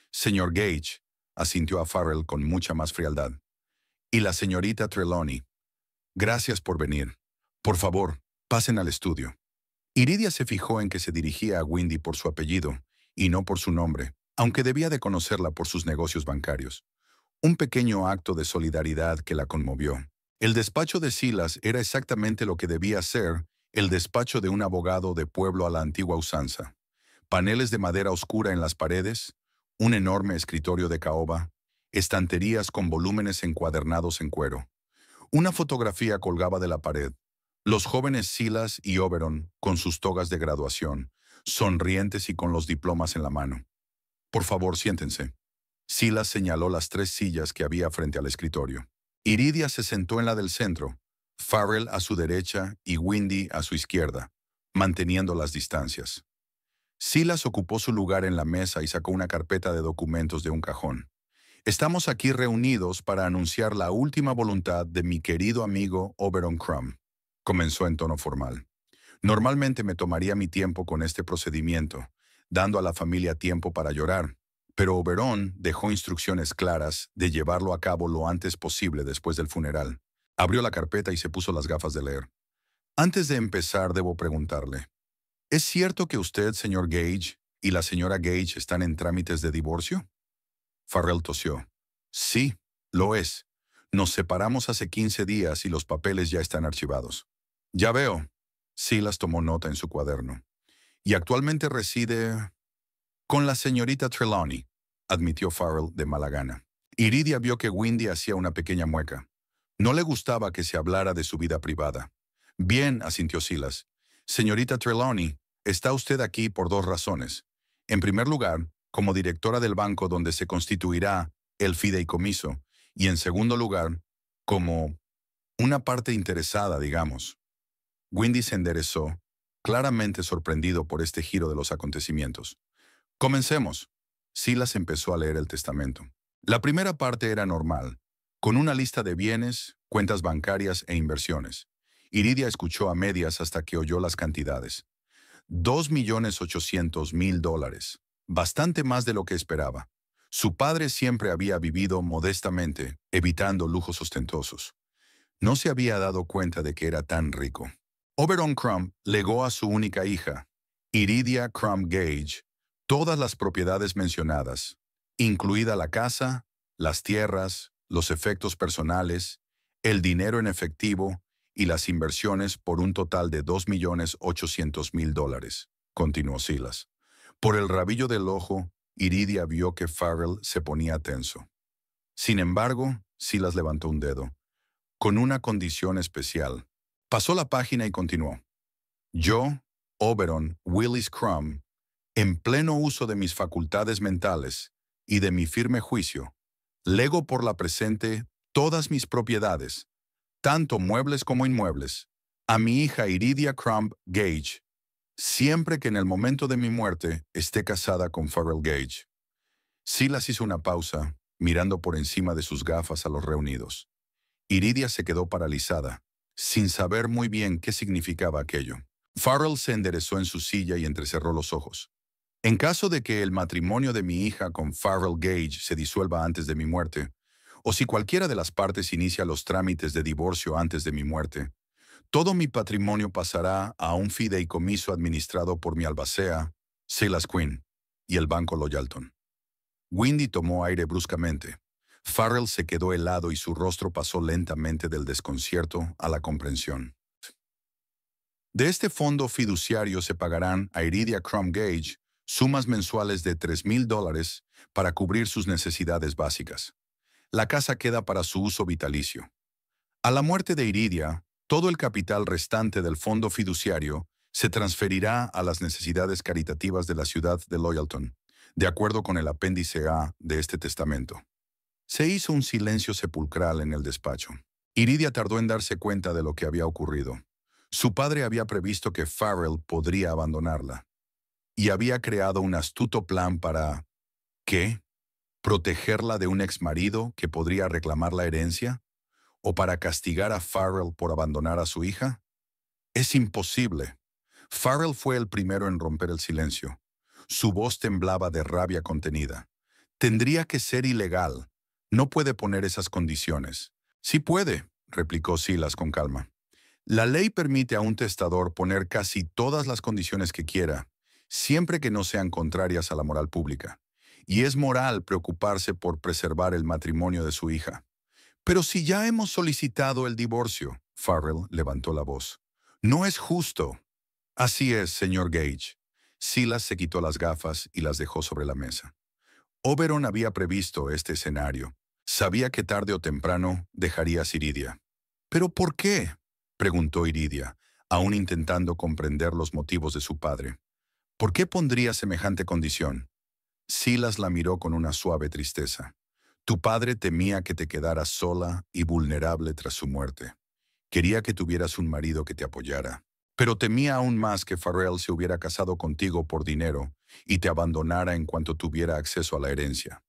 Señor Gage, asintió a Farrell con mucha más frialdad. Y la señorita Trelawney. Gracias por venir. Por favor, pasen al estudio. Iridia se fijó en que se dirigía a Windy por su apellido y no por su nombre, aunque debía de conocerla por sus negocios bancarios. Un pequeño acto de solidaridad que la conmovió. El despacho de Silas era exactamente lo que debía ser el despacho de un abogado de pueblo a la antigua usanza. Paneles de madera oscura en las paredes, un enorme escritorio de caoba, estanterías con volúmenes encuadernados en cuero. Una fotografía colgaba de la pared. Los jóvenes Silas y Oberon, con sus togas de graduación, sonrientes y con los diplomas en la mano. Por favor, siéntense. Silas señaló las 3 sillas que había frente al escritorio. Iridia se sentó en la del centro, Farrell a su derecha y Windy a su izquierda, manteniendo las distancias. Silas ocupó su lugar en la mesa y sacó una carpeta de documentos de un cajón. Estamos aquí reunidos para anunciar la última voluntad de mi querido amigo Oberon Crumb, comenzó en tono formal. Normalmente me tomaría mi tiempo con este procedimiento, dando a la familia tiempo para llorar, pero Oberon dejó instrucciones claras de llevarlo a cabo lo antes posible después del funeral. Abrió la carpeta y se puso las gafas de leer. Antes de empezar, debo preguntarle, ¿es cierto que usted, señor Gage, y la señora Gage están en trámites de divorcio? Farrell tosió. Sí, lo es. Nos separamos hace 15 días y los papeles ya están archivados. Ya veo. Silas tomó nota en su cuaderno. Y actualmente reside con la señorita Trelawney, admitió Farrell de mala gana. Iridia vio que Windy hacía una pequeña mueca. No le gustaba que se hablara de su vida privada. Bien, asintió Silas. Señorita Trelawney, está usted aquí por 2 razones. En primer lugar, como directora del banco donde se constituirá el fideicomiso, y en segundo lugar, como una parte interesada, digamos. Windy se enderezó, claramente sorprendido por este giro de los acontecimientos. Comencemos. Silas empezó a leer el testamento. La primera parte era normal, con una lista de bienes, cuentas bancarias e inversiones. Iridia escuchó a medias hasta que oyó las cantidades. $2.800.000, bastante más de lo que esperaba. Su padre siempre había vivido modestamente, evitando lujos ostentosos. No se había dado cuenta de que era tan rico. Oberon Crumb legó a su única hija, Iridia Crumb Gage, todas las propiedades mencionadas, incluida la casa, las tierras, los efectos personales, el dinero en efectivo y las inversiones por un total de $2.800.000, continuó Silas. Por el rabillo del ojo, Iridia vio que Farrell se ponía tenso. Sin embargo, Silas levantó un dedo, con una condición especial. Pasó la página y continuó. Yo, Oberon Willis Crumb, en pleno uso de mis facultades mentales y de mi firme juicio, lego por la presente todas mis propiedades, tanto muebles como inmuebles, a mi hija Iridia Crumb Gage, siempre que en el momento de mi muerte esté casada con Farrell Gage. Silas hizo una pausa, mirando por encima de sus gafas a los reunidos. Iridia se quedó paralizada, sin saber muy bien qué significaba aquello. Farrell se enderezó en su silla y entrecerró los ojos. En caso de que el matrimonio de mi hija con Farrell Gage se disuelva antes de mi muerte, o si cualquiera de las partes inicia los trámites de divorcio antes de mi muerte, todo mi patrimonio pasará a un fideicomiso administrado por mi albacea, Silas Quinn, y el Banco Loyalton. Windy tomó aire bruscamente. Farrell se quedó helado y su rostro pasó lentamente del desconcierto a la comprensión. De este fondo fiduciario se pagarán a Iridia Crum Gage sumas mensuales de $3,000 para cubrir sus necesidades básicas. La casa queda para su uso vitalicio. A la muerte de Iridia, todo el capital restante del fondo fiduciario se transferirá a las necesidades caritativas de la ciudad de Loyalton, de acuerdo con el apéndice A de este testamento. Se hizo un silencio sepulcral en el despacho. Iridia tardó en darse cuenta de lo que había ocurrido. Su padre había previsto que Farrell podría abandonarla y había creado un astuto plan para... ¿qué? ¿Protegerla de un exmarido que podría reclamar la herencia? ¿O para castigar a Farrell por abandonar a su hija? Es imposible. Farrell fue el primero en romper el silencio. Su voz temblaba de rabia contenida. Tendría que ser ilegal. No puede poner esas condiciones. Sí puede, replicó Silas con calma. La ley permite a un testador poner casi todas las condiciones que quiera, siempre que no sean contrarias a la moral pública. Y es moral preocuparse por preservar el matrimonio de su hija. Pero si ya hemos solicitado el divorcio, Farrell levantó la voz. No es justo. Así es, señor Gage. Silas se quitó las gafas y las dejó sobre la mesa. Oberon había previsto este escenario. Sabía que tarde o temprano dejaría a Iridia. ¿Pero por qué?, preguntó Iridia, aún intentando comprender los motivos de su padre. ¿Por qué pondría semejante condición? Silas la miró con una suave tristeza. Tu padre temía que te quedaras sola y vulnerable tras su muerte. Quería que tuvieras un marido que te apoyara. Pero temía aún más que Farrell se hubiera casado contigo por dinero y te abandonara en cuanto tuviera acceso a la herencia.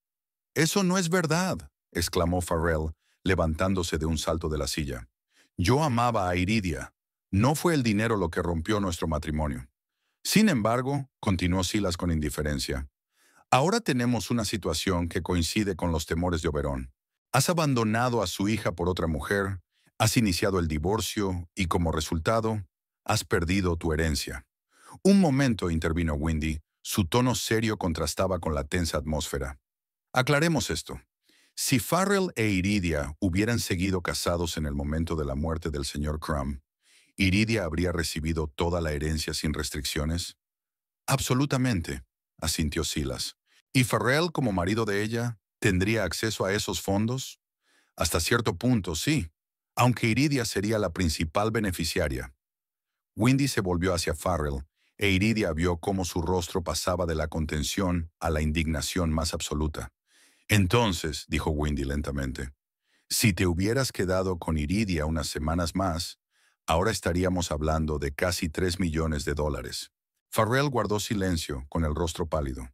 «Eso no es verdad», exclamó Farrell, levantándose de un salto de la silla. «Yo amaba a Iridia. No fue el dinero lo que rompió nuestro matrimonio». Sin embargo, continuó Silas con indiferencia, ahora tenemos una situación que coincide con los temores de Oberon. Has abandonado a su hija por otra mujer, has iniciado el divorcio y como resultado, has perdido tu herencia. Un momento, intervino Windy. Su tono serio contrastaba con la tensa atmósfera. Aclaremos esto. Si Farrell e Iridia hubieran seguido casados en el momento de la muerte del señor Crum, ¿Iridia habría recibido toda la herencia sin restricciones? Absolutamente, asintió Silas. ¿Y Farrell, como marido de ella, tendría acceso a esos fondos? Hasta cierto punto, sí, aunque Iridia sería la principal beneficiaria. Windy se volvió hacia Farrell, e Iridia vio cómo su rostro pasaba de la contención a la indignación más absoluta. Entonces, dijo Windy lentamente, si te hubieras quedado con Iridia unas semanas más, ahora estaríamos hablando de casi $3 millones. Farrell guardó silencio, con el rostro pálido.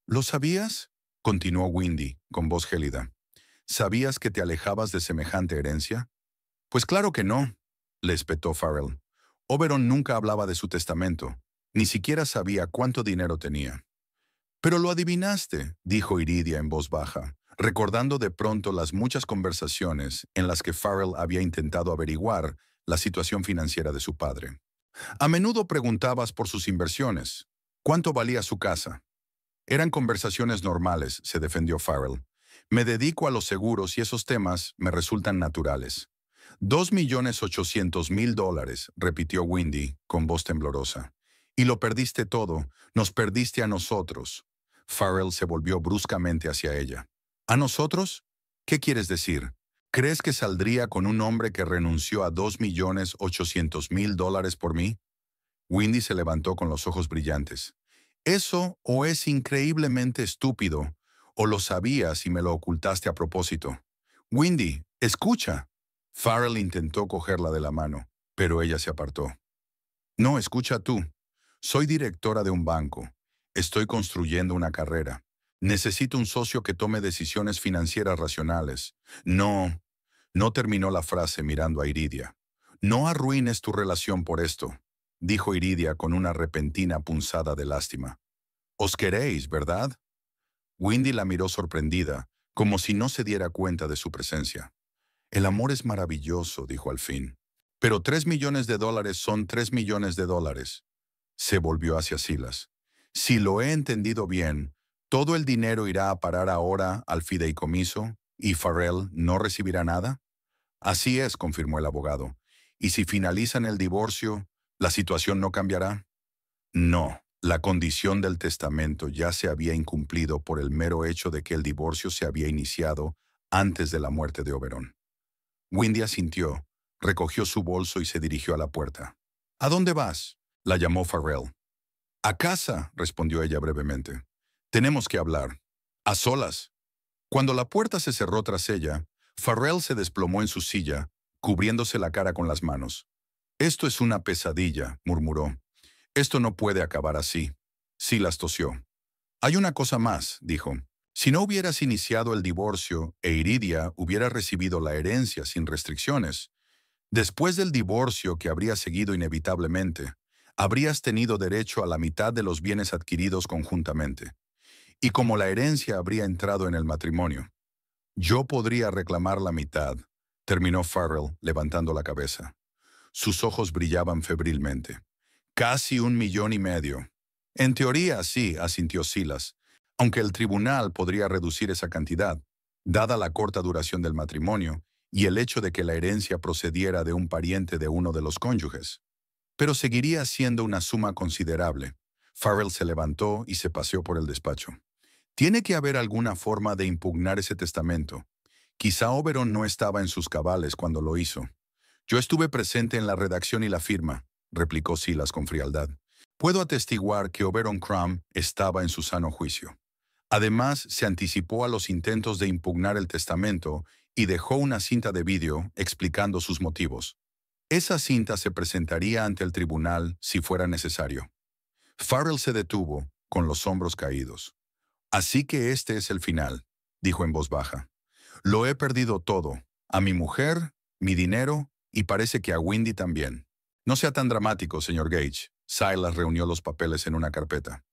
¿Lo sabías?, continuó Windy, con voz gélida. ¿Sabías que te alejabas de semejante herencia? Pues claro que no, le espetó Farrell. Oberon nunca hablaba de su testamento, ni siquiera sabía cuánto dinero tenía. Pero lo adivinaste, dijo Iridia en voz baja, recordando de pronto las muchas conversaciones en las que Farrell había intentado averiguar la situación financiera de su padre. A menudo preguntabas por sus inversiones. ¿Cuánto valía su casa? Eran conversaciones normales, se defendió Farrell. Me dedico a los seguros y esos temas me resultan naturales. $2,800,000, repitió Windy, con voz temblorosa. Y lo perdiste todo, nos perdiste a nosotros. Farrell se volvió bruscamente hacia ella. ¿A nosotros? ¿Qué quieres decir? ¿Crees que saldría con un hombre que renunció a $2,800,000 por mí? Windy se levantó con los ojos brillantes. Eso o es increíblemente estúpido, o lo sabías y me lo ocultaste a propósito. Windy, escucha. Farrell intentó cogerla de la mano, pero ella se apartó. No, escucha tú. Soy directora de un banco. Estoy construyendo una carrera. Necesito un socio que tome decisiones financieras racionales. No terminó la frase mirando a Iridia. No arruines tu relación por esto. dijo Iridia con una repentina punzada de lástima. «Os queréis, ¿verdad?» Windy la miró sorprendida, como si no se diera cuenta de su presencia. «El amor es maravilloso», dijo al fin. «Pero $3 millones son $3 millones». Se volvió hacia Silas. «Si lo he entendido bien, ¿todo el dinero irá a parar ahora al fideicomiso y Farrell no recibirá nada?» «Así es», confirmó el abogado. «¿Y si finalizan el divorcio, la situación no cambiará?» «No. La condición del testamento ya se había incumplido por el mero hecho de que el divorcio se había iniciado antes de la muerte de Oberon». Windy asintió, recogió su bolso y se dirigió a la puerta. «¿A dónde vas?», la llamó Farrell. «A casa», respondió ella brevemente. «Tenemos que hablar. A solas». Cuando la puerta se cerró tras ella, Farrell se desplomó en su silla, cubriéndose la cara con las manos. «Esto es una pesadilla», murmuró. «Esto no puede acabar así». Silas tosió. «Hay una cosa más», dijo. «Si no hubieras iniciado el divorcio e Iridia hubiera recibido la herencia sin restricciones, después del divorcio que habría seguido inevitablemente, habrías tenido derecho a la mitad de los bienes adquiridos conjuntamente. Y como la herencia habría entrado en el matrimonio, yo podría reclamar la mitad», terminó Farrell levantando la cabeza. Sus ojos brillaban febrilmente. «Casi $1,500,000. En teoría, sí», asintió Silas, aunque el tribunal podría reducir esa cantidad, dada la corta duración del matrimonio y el hecho de que la herencia procediera de un pariente de uno de los cónyuges. Pero seguiría siendo una suma considerable. Farrell se levantó y se paseó por el despacho. «Tiene que haber alguna forma de impugnar ese testamento. Quizá Oberon no estaba en sus cabales cuando lo hizo». «Yo estuve presente en la redacción y la firma», replicó Silas con frialdad. «Puedo atestiguar que Oberon Crumb estaba en su sano juicio. Además, se anticipó a los intentos de impugnar el testamento y dejó una cinta de vídeo explicando sus motivos. Esa cinta se presentaría ante el tribunal si fuera necesario». Farrell se detuvo, con los hombros caídos. «Así que este es el final», dijo en voz baja. «Lo he perdido todo, a mi mujer, mi dinero y parece que a Windy también». «No sea tan dramático, señor Gage». Silas reunió los papeles en una carpeta.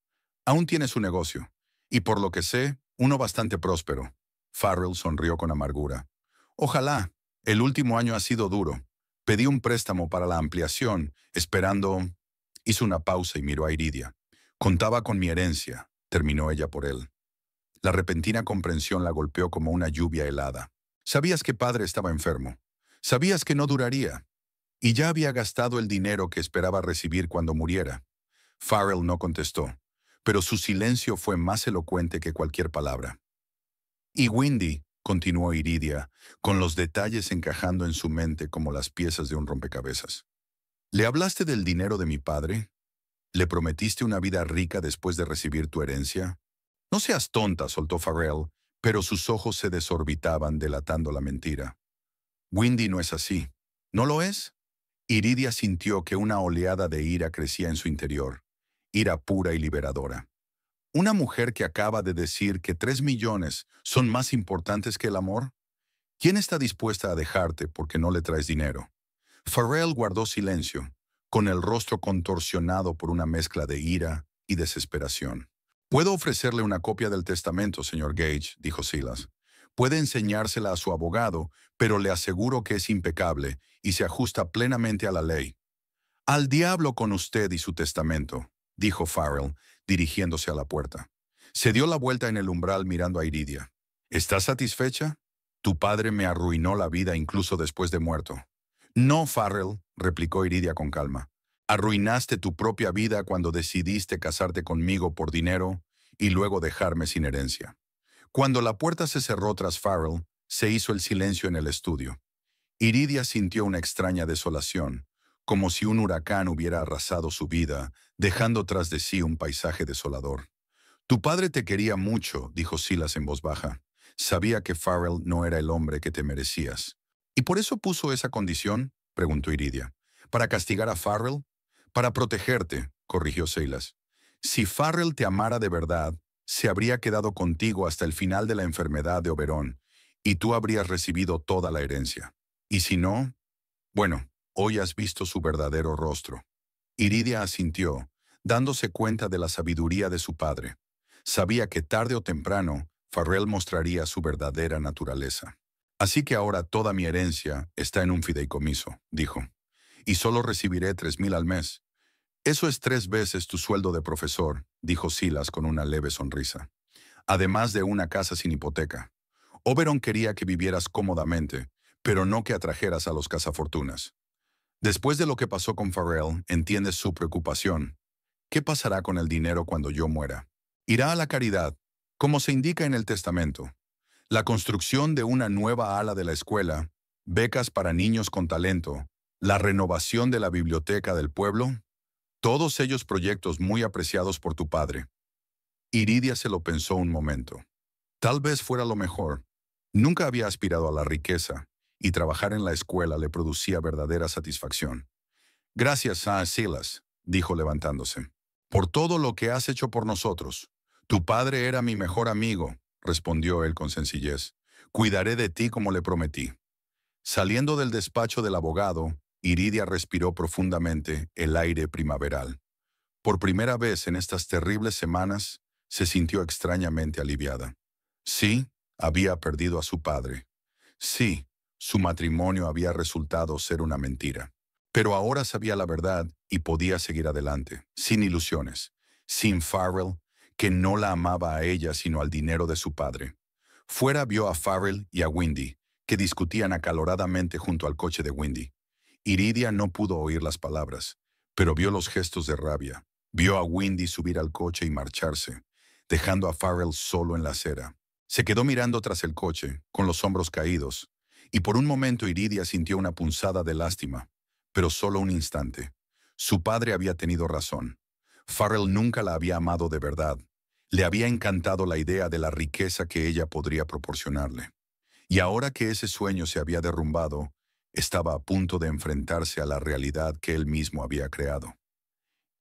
«Aún tiene su negocio, y por lo que sé, uno bastante próspero». Farrell sonrió con amargura. «Ojalá. El último año ha sido duro. Pedí un préstamo para la ampliación, esperando...». Hizo una pausa y miró a Iridia. «Contaba con mi herencia», terminó ella por él. La repentina comprensión la golpeó como una lluvia helada. «Sabías que padre estaba enfermo. Sabías que no duraría. Y ya había gastado el dinero que esperaba recibir cuando muriera». Farrell no contestó, pero su silencio fue más elocuente que cualquier palabra. «Y Windy», continuó Iridia, con los detalles encajando en su mente como las piezas de un rompecabezas. «¿Le hablaste del dinero de mi padre? ¿Le prometiste una vida rica después de recibir tu herencia?» «No seas tonta», soltó Farrell, pero sus ojos se desorbitaban delatando la mentira. «Windy no es así». «¿No lo es?» Iridia sintió que una oleada de ira crecía en su interior, ira pura y liberadora. ¿Una mujer que acaba de decir que 3 millones son más importantes que el amor? ¿Quién está dispuesta a dejarte porque no le traes dinero? Farrell guardó silencio, con el rostro contorsionado por una mezcla de ira y desesperación. «Puedo ofrecerle una copia del testamento, señor Gage», dijo Silas. «Puede enseñársela a su abogado, pero le aseguro que es impecable y se ajusta plenamente a la ley». «Al diablo con usted y su testamento», dijo Farrell, dirigiéndose a la puerta. Se dio la vuelta en el umbral mirando a Iridia. «¿Estás satisfecha? Tu padre me arruinó la vida incluso después de muerto». «No, Farrell», replicó Iridia con calma. «Arruinaste tu propia vida cuando decidiste casarte conmigo por dinero y luego dejarme sin herencia». Cuando la puerta se cerró tras Farrell, se hizo el silencio en el estudio. Iridia sintió una extraña desolación, como si un huracán hubiera arrasado su vida, dejando tras de sí un paisaje desolador. «Tu padre te quería mucho», dijo Silas en voz baja. «Sabía que Farrell no era el hombre que te merecías». «¿Y por eso puso esa condición?», preguntó Iridia. «¿Para castigar a Farrell?» «Para protegerte», corrigió Silas. «Si Farrell te amara de verdad, se habría quedado contigo hasta el final de la enfermedad de Oberon, y tú habrías recibido toda la herencia. Y si no, bueno, hoy has visto su verdadero rostro». Iridia asintió, dándose cuenta de la sabiduría de su padre. Sabía que tarde o temprano, Farrell mostraría su verdadera naturaleza. Así que ahora toda mi herencia está en un fideicomiso, dijo. Y solo recibiré 3,000 al mes. Eso es 3 veces tu sueldo de profesor, dijo Silas con una leve sonrisa. Además de una casa sin hipoteca. Oberon quería que vivieras cómodamente, pero no que atrajeras a los cazafortunas. Después de lo que pasó con Farrell, entiendes su preocupación. ¿Qué pasará con el dinero cuando yo muera? Irá a la caridad, como se indica en el testamento. La construcción de una nueva ala de la escuela, becas para niños con talento, la renovación de la biblioteca del pueblo, todos ellos proyectos muy apreciados por tu padre. Iridia se lo pensó un momento. Tal vez fuera lo mejor. Nunca había aspirado a la riqueza, y trabajar en la escuela le producía verdadera satisfacción. Gracias a Silas, dijo levantándose, por todo lo que has hecho por nosotros. Tu padre era mi mejor amigo, respondió él con sencillez. Cuidaré de ti como le prometí. Saliendo del despacho del abogado, Iridia respiró profundamente el aire primaveral. Por primera vez en estas terribles semanas, se sintió extrañamente aliviada. Sí, había perdido a su padre. Sí, su matrimonio había resultado ser una mentira. Pero ahora sabía la verdad y podía seguir adelante, sin ilusiones, sin Farrell, que no la amaba a ella sino al dinero de su padre. Fuera vio a Farrell y a Windy, que discutían acaloradamente junto al coche de Windy. Iridia no pudo oír las palabras, pero vio los gestos de rabia. Vio a Windy subir al coche y marcharse, dejando a Farrell solo en la acera. Se quedó mirando tras el coche, con los hombros caídos, y por un momento Iridia sintió una punzada de lástima, pero solo un instante. Su padre había tenido razón. Farrell nunca la había amado de verdad. Le había encantado la idea de la riqueza que ella podría proporcionarle. Y ahora que ese sueño se había derrumbado, estaba a punto de enfrentarse a la realidad que él mismo había creado.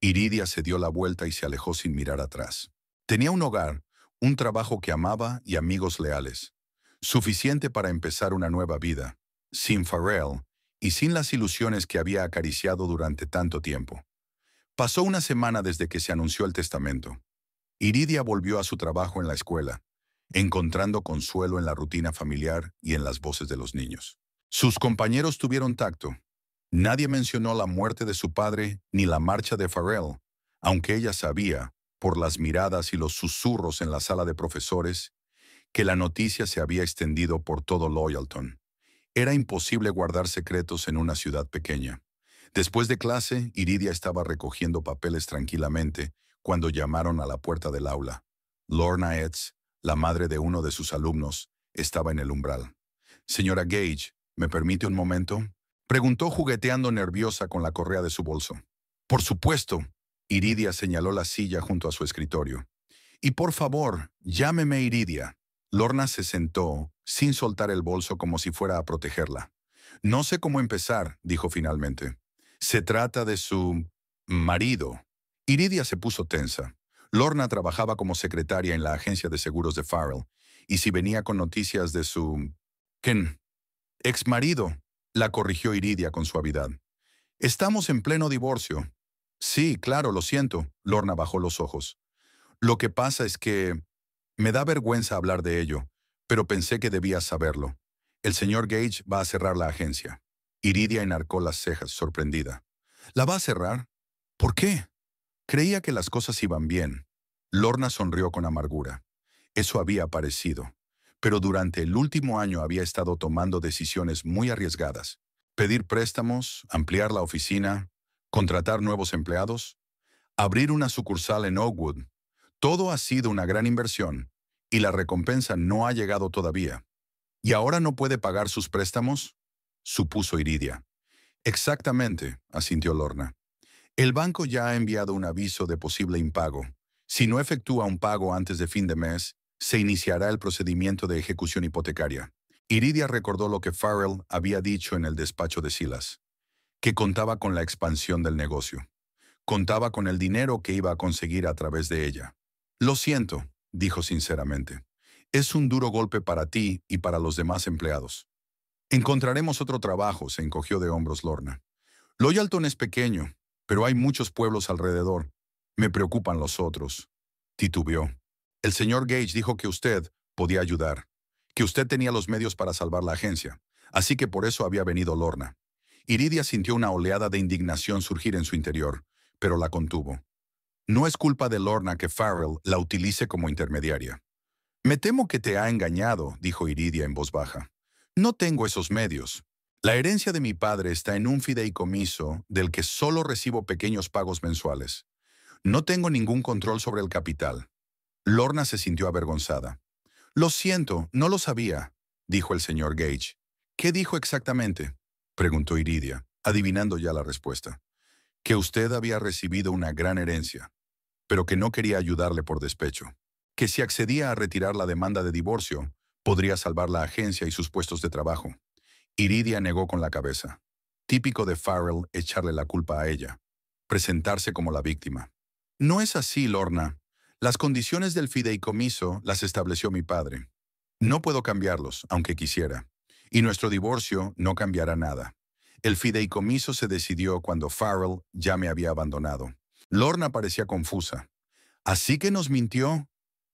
Iridia se dio la vuelta y se alejó sin mirar atrás. Tenía un hogar, un trabajo que amaba y amigos leales. Suficiente para empezar una nueva vida, sin Farrell y sin las ilusiones que había acariciado durante tanto tiempo. Pasó una semana desde que se anunció el testamento. Iridia volvió a su trabajo en la escuela, encontrando consuelo en la rutina familiar y en las voces de los niños. Sus compañeros tuvieron tacto. Nadie mencionó la muerte de su padre ni la marcha de Farrell, aunque ella sabía, por las miradas y los susurros en la sala de profesores, que la noticia se había extendido por todo Loyalton. Era imposible guardar secretos en una ciudad pequeña. Después de clase, Iridia estaba recogiendo papeles tranquilamente cuando llamaron a la puerta del aula. Lorna Etz, la madre de uno de sus alumnos, estaba en el umbral. «Señora Gage, ¿me permite un momento?», preguntó jugueteando nerviosa con la correa de su bolso. «Por supuesto», Iridia señaló la silla junto a su escritorio. «Y por favor, llámeme Iridia». Lorna se sentó, sin soltar el bolso como si fuera a protegerla. «No sé cómo empezar», dijo finalmente. «Se trata de su marido». Iridia se puso tensa. Lorna trabajaba como secretaria en la agencia de seguros de Farrell, y si venía con noticias de su... ¿Quién? «Ex marido», la corrigió Iridia con suavidad. «Estamos en pleno divorcio». «Sí, claro, lo siento», Lorna bajó los ojos. «Lo que pasa es que... me da vergüenza hablar de ello, pero pensé que debías saberlo. El señor Gage va a cerrar la agencia». Iridia enarcó las cejas, sorprendida. «¿La va a cerrar? ¿Por qué?» Creía que las cosas iban bien. Lorna sonrió con amargura. Eso había parecido. Pero durante el último año había estado tomando decisiones muy arriesgadas. Pedir préstamos, ampliar la oficina, contratar nuevos empleados, abrir una sucursal en Oakwood. Todo ha sido una gran inversión, y la recompensa no ha llegado todavía. ¿Y ahora no puede pagar sus préstamos?, supuso Iridia. Exactamente, asintió Lorna. El banco ya ha enviado un aviso de posible impago. Si no efectúa un pago antes de fin de mes, se iniciará el procedimiento de ejecución hipotecaria. Iridia recordó lo que Farrell había dicho en el despacho de Silas, que contaba con la expansión del negocio. Contaba con el dinero que iba a conseguir a través de ella. «Lo siento», dijo sinceramente. «Es un duro golpe para ti y para los demás empleados». «Encontraremos otro trabajo», se encogió de hombros Lorna. «Loyalton es pequeño. Pero hay muchos pueblos alrededor. Me preocupan los otros. Titubeó. El señor Gage dijo que usted podía ayudar, que usted tenía los medios para salvar la agencia, así que por eso había venido Lorna. Iridia sintió una oleada de indignación surgir en su interior, pero la contuvo. No es culpa de Lorna que Farrell la utilice como intermediaria. Me temo que te ha engañado, dijo Iridia en voz baja. No tengo esos medios. La herencia de mi padre está en un fideicomiso del que solo recibo pequeños pagos mensuales. No tengo ningún control sobre el capital. Lorna se sintió avergonzada. Lo siento, no lo sabía, dijo el señor Gage. ¿Qué dijo exactamente?, preguntó Iridia, adivinando ya la respuesta. Que usted había recibido una gran herencia, pero que no quería ayudarle por despecho. Que si accedía a retirar la demanda de divorcio, podría salvar la agencia y sus puestos de trabajo. Iridia negó con la cabeza. Típico de Farrell echarle la culpa a ella. Presentarse como la víctima. No es así, Lorna. Las condiciones del fideicomiso las estableció mi padre. No puedo cambiarlos, aunque quisiera. Y nuestro divorcio no cambiará nada. El fideicomiso se decidió cuando Farrell ya me había abandonado. Lorna parecía confusa. ¿Así que nos mintió?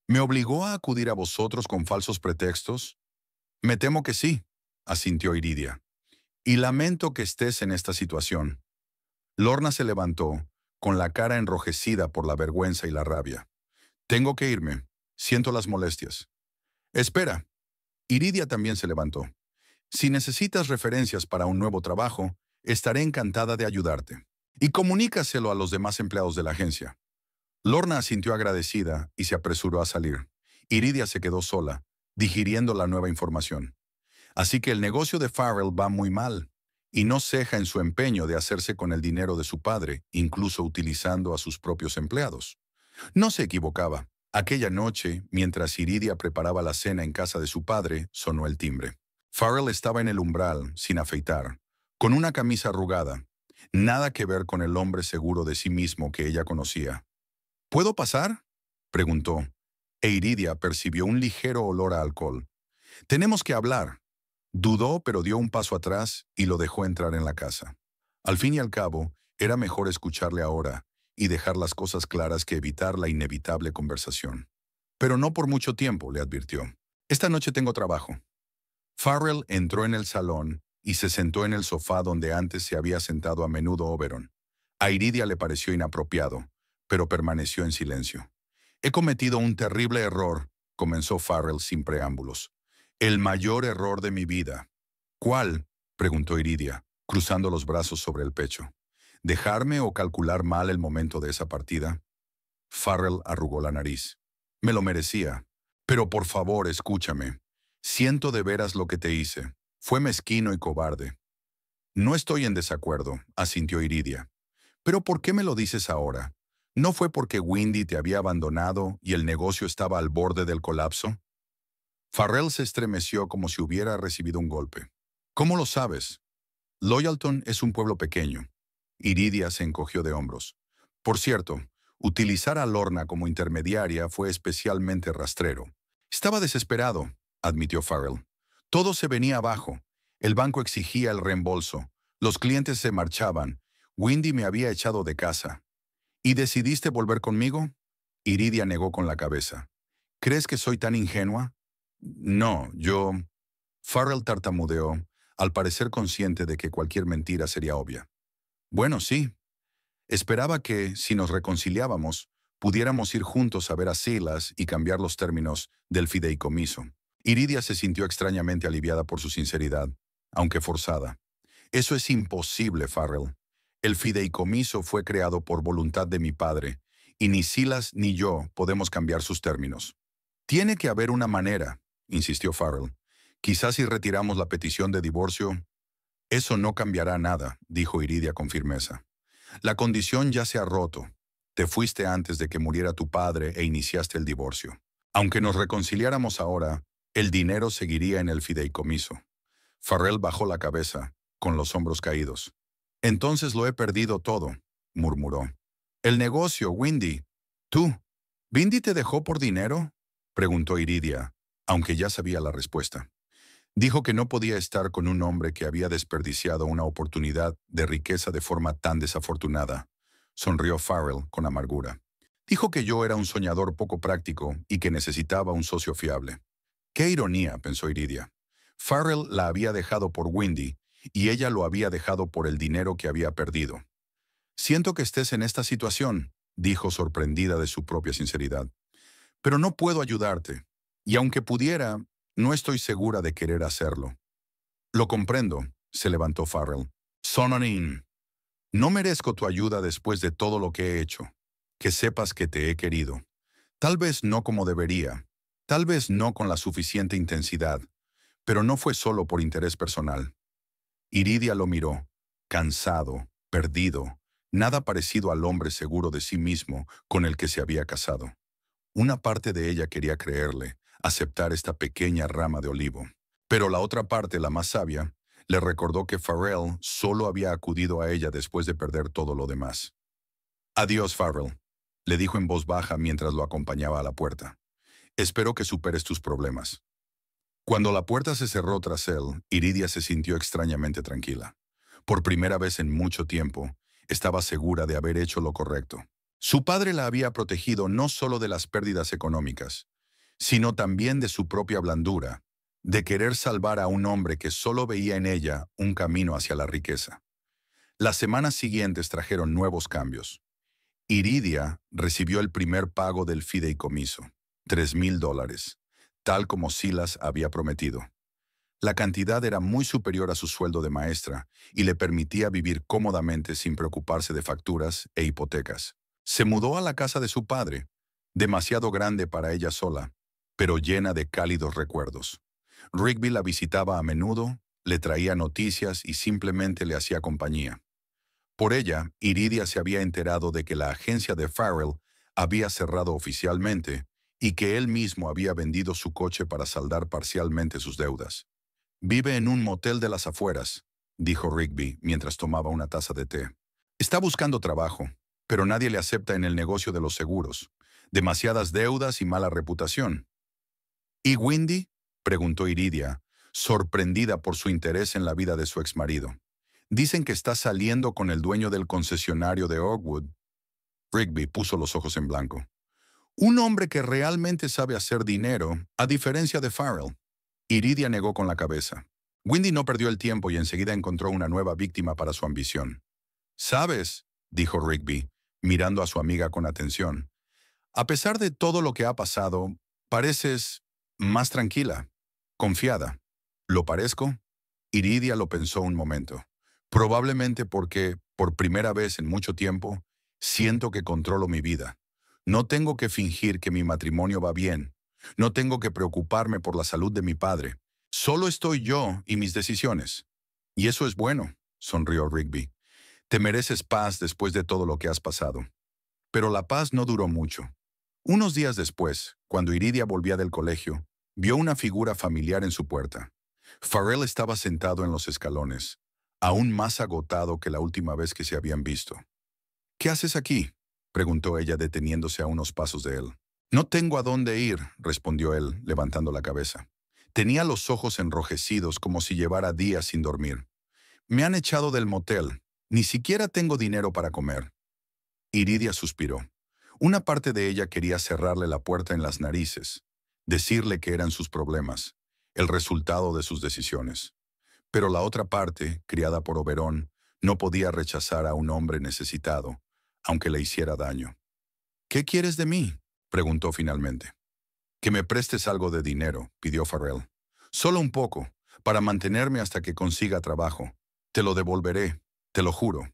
¿Me obligó a acudir a vosotros con falsos pretextos? Me temo que sí, asintió Iridia. Y lamento que estés en esta situación. Lorna se levantó, con la cara enrojecida por la vergüenza y la rabia. Tengo que irme. Siento las molestias. Espera. Iridia también se levantó. Si necesitas referencias para un nuevo trabajo, estaré encantada de ayudarte. Y comunícaselo a los demás empleados de la agencia. Lorna asintió agradecida y se apresuró a salir. Iridia se quedó sola, digiriendo la nueva información. Así que el negocio de Farrell va muy mal, y no ceja en su empeño de hacerse con el dinero de su padre, incluso utilizando a sus propios empleados. No se equivocaba. Aquella noche, mientras Iridia preparaba la cena en casa de su padre, sonó el timbre. Farrell estaba en el umbral, sin afeitar, con una camisa arrugada. Nada que ver con el hombre seguro de sí mismo que ella conocía. ¿Puedo pasar?, preguntó, e Iridia percibió un ligero olor a alcohol. Tenemos que hablar. Dudó, pero dio un paso atrás y lo dejó entrar en la casa. Al fin y al cabo, era mejor escucharle ahora y dejar las cosas claras que evitar la inevitable conversación. Pero no por mucho tiempo, le advirtió. Esta noche tengo trabajo. Farrell entró en el salón y se sentó en el sofá donde antes se había sentado a menudo Oberon. A Iridia le pareció inapropiado, pero permaneció en silencio. He cometido un terrible error, comenzó Farrell sin preámbulos. El mayor error de mi vida. ¿Cuál?, preguntó Iridia, cruzando los brazos sobre el pecho. ¿Dejarme o calcular mal el momento de esa partida? Farrell arrugó la nariz. Me lo merecía. Pero por favor, escúchame. Siento de veras lo que te hice. Fue mezquino y cobarde. No estoy en desacuerdo, asintió Iridia. ¿Pero por qué me lo dices ahora? ¿No fue porque Windy te había abandonado y el negocio estaba al borde del colapso? Farrell se estremeció como si hubiera recibido un golpe. ¿Cómo lo sabes? Loyalton es un pueblo pequeño. Iridia se encogió de hombros. Por cierto, utilizar a Lorna como intermediaria fue especialmente rastrero. Estaba desesperado, admitió Farrell. Todo se venía abajo. El banco exigía el reembolso. Los clientes se marchaban. Windy me había echado de casa. ¿Y decidiste volver conmigo? Iridia negó con la cabeza. ¿Crees que soy tan ingenua? No, yo... Farrell tartamudeó, al parecer consciente de que cualquier mentira sería obvia. Bueno, sí. Esperaba que, si nos reconciliábamos, pudiéramos ir juntos a ver a Silas y cambiar los términos del fideicomiso. Iridia se sintió extrañamente aliviada por su sinceridad, aunque forzada. Eso es imposible, Farrell. El fideicomiso fue creado por voluntad de mi padre, y ni Silas ni yo podemos cambiar sus términos. Tiene que haber una manera, insistió Farrell. Quizás si retiramos la petición de divorcio. Eso no cambiará nada, dijo Iridia con firmeza. La condición ya se ha roto. Te fuiste antes de que muriera tu padre e iniciaste el divorcio. Aunque nos reconciliáramos ahora, el dinero seguiría en el fideicomiso. Farrell bajó la cabeza, con los hombros caídos. Entonces lo he perdido todo, murmuró. El negocio, Windy. ¿Tú? ¿Windy te dejó por dinero?, preguntó Iridia, aunque ya sabía la respuesta. Dijo que no podía estar con un hombre que había desperdiciado una oportunidad de riqueza de forma tan desafortunada. sonrió Farrell con amargura. Dijo que yo era un soñador poco práctico y que necesitaba un socio fiable. Qué ironía, pensó Iridia. Farrell la había dejado por Wendy y ella lo había dejado por el dinero que había perdido. Siento que estés en esta situación, dijo sorprendida de su propia sinceridad. Pero no puedo ayudarte. Y aunque pudiera, no estoy segura de querer hacerlo. Lo comprendo, se levantó Farrell. Sononin, no merezco tu ayuda después de todo lo que he hecho. Que sepas que te he querido. Tal vez no como debería, tal vez no con la suficiente intensidad, pero no fue solo por interés personal. Iridia lo miró, cansado, perdido, nada parecido al hombre seguro de sí mismo con el que se había casado. Una parte de ella quería creerle, aceptar esta pequeña rama de olivo. Pero la otra parte, la más sabia, le recordó que Farrell solo había acudido a ella después de perder todo lo demás. Adiós, Farrell, le dijo en voz baja mientras lo acompañaba a la puerta. Espero que superes tus problemas. Cuando la puerta se cerró tras él, Iridia se sintió extrañamente tranquila. Por primera vez en mucho tiempo, estaba segura de haber hecho lo correcto. Su padre la había protegido no solo de las pérdidas económicas, sino también de su propia blandura, de querer salvar a un hombre que solo veía en ella un camino hacia la riqueza. Las semanas siguientes trajeron nuevos cambios. Iridia recibió el primer pago del fideicomiso, $3,000, tal como Silas había prometido. La cantidad era muy superior a su sueldo de maestra y le permitía vivir cómodamente sin preocuparse de facturas e hipotecas. Se mudó a la casa de su padre, demasiado grande para ella sola, pero llena de cálidos recuerdos. Rigby la visitaba a menudo, le traía noticias y simplemente le hacía compañía. Por ella, Iridia se había enterado de que la agencia de Farrell había cerrado oficialmente y que él mismo había vendido su coche para saldar parcialmente sus deudas. Vive en un motel de las afueras, dijo Rigby mientras tomaba una taza de té. Está buscando trabajo, pero nadie le acepta en el negocio de los seguros. Demasiadas deudas y mala reputación. ¿Y Wendy? Preguntó Iridia, sorprendida por su interés en la vida de su exmarido. Dicen que está saliendo con el dueño del concesionario de Oakwood. Rigby puso los ojos en blanco. Un hombre que realmente sabe hacer dinero, a diferencia de Farrell. Iridia negó con la cabeza. Wendy no perdió el tiempo y enseguida encontró una nueva víctima para su ambición. ¿Sabes?, dijo Rigby, mirando a su amiga con atención. A pesar de todo lo que ha pasado, pareces más tranquila, confiada. ¿Lo parezco? Iridia lo pensó un momento. Probablemente porque, por primera vez en mucho tiempo, siento que controlo mi vida. No tengo que fingir que mi matrimonio va bien. No tengo que preocuparme por la salud de mi padre. Solo estoy yo y mis decisiones. Y eso es bueno, sonrió Rigby. Te mereces paz después de todo lo que has pasado. Pero la paz no duró mucho. Unos días después, cuando Iridia volvía del colegio, vio una figura familiar en su puerta. Farrell estaba sentado en los escalones, aún más agotado que la última vez que se habían visto. ¿Qué haces aquí?, preguntó ella deteniéndose a unos pasos de él. No tengo a dónde ir, respondió él, levantando la cabeza. Tenía los ojos enrojecidos como si llevara días sin dormir. Me han echado del motel. Ni siquiera tengo dinero para comer. Iridia suspiró. Una parte de ella quería cerrarle la puerta en las narices, decirle que eran sus problemas, el resultado de sus decisiones. Pero la otra parte, criada por Oberón, no podía rechazar a un hombre necesitado, aunque le hiciera daño. ¿Qué quieres de mí?, preguntó finalmente. Que me prestes algo de dinero, pidió Farrell. Solo un poco, para mantenerme hasta que consiga trabajo. Te lo devolveré, te lo juro.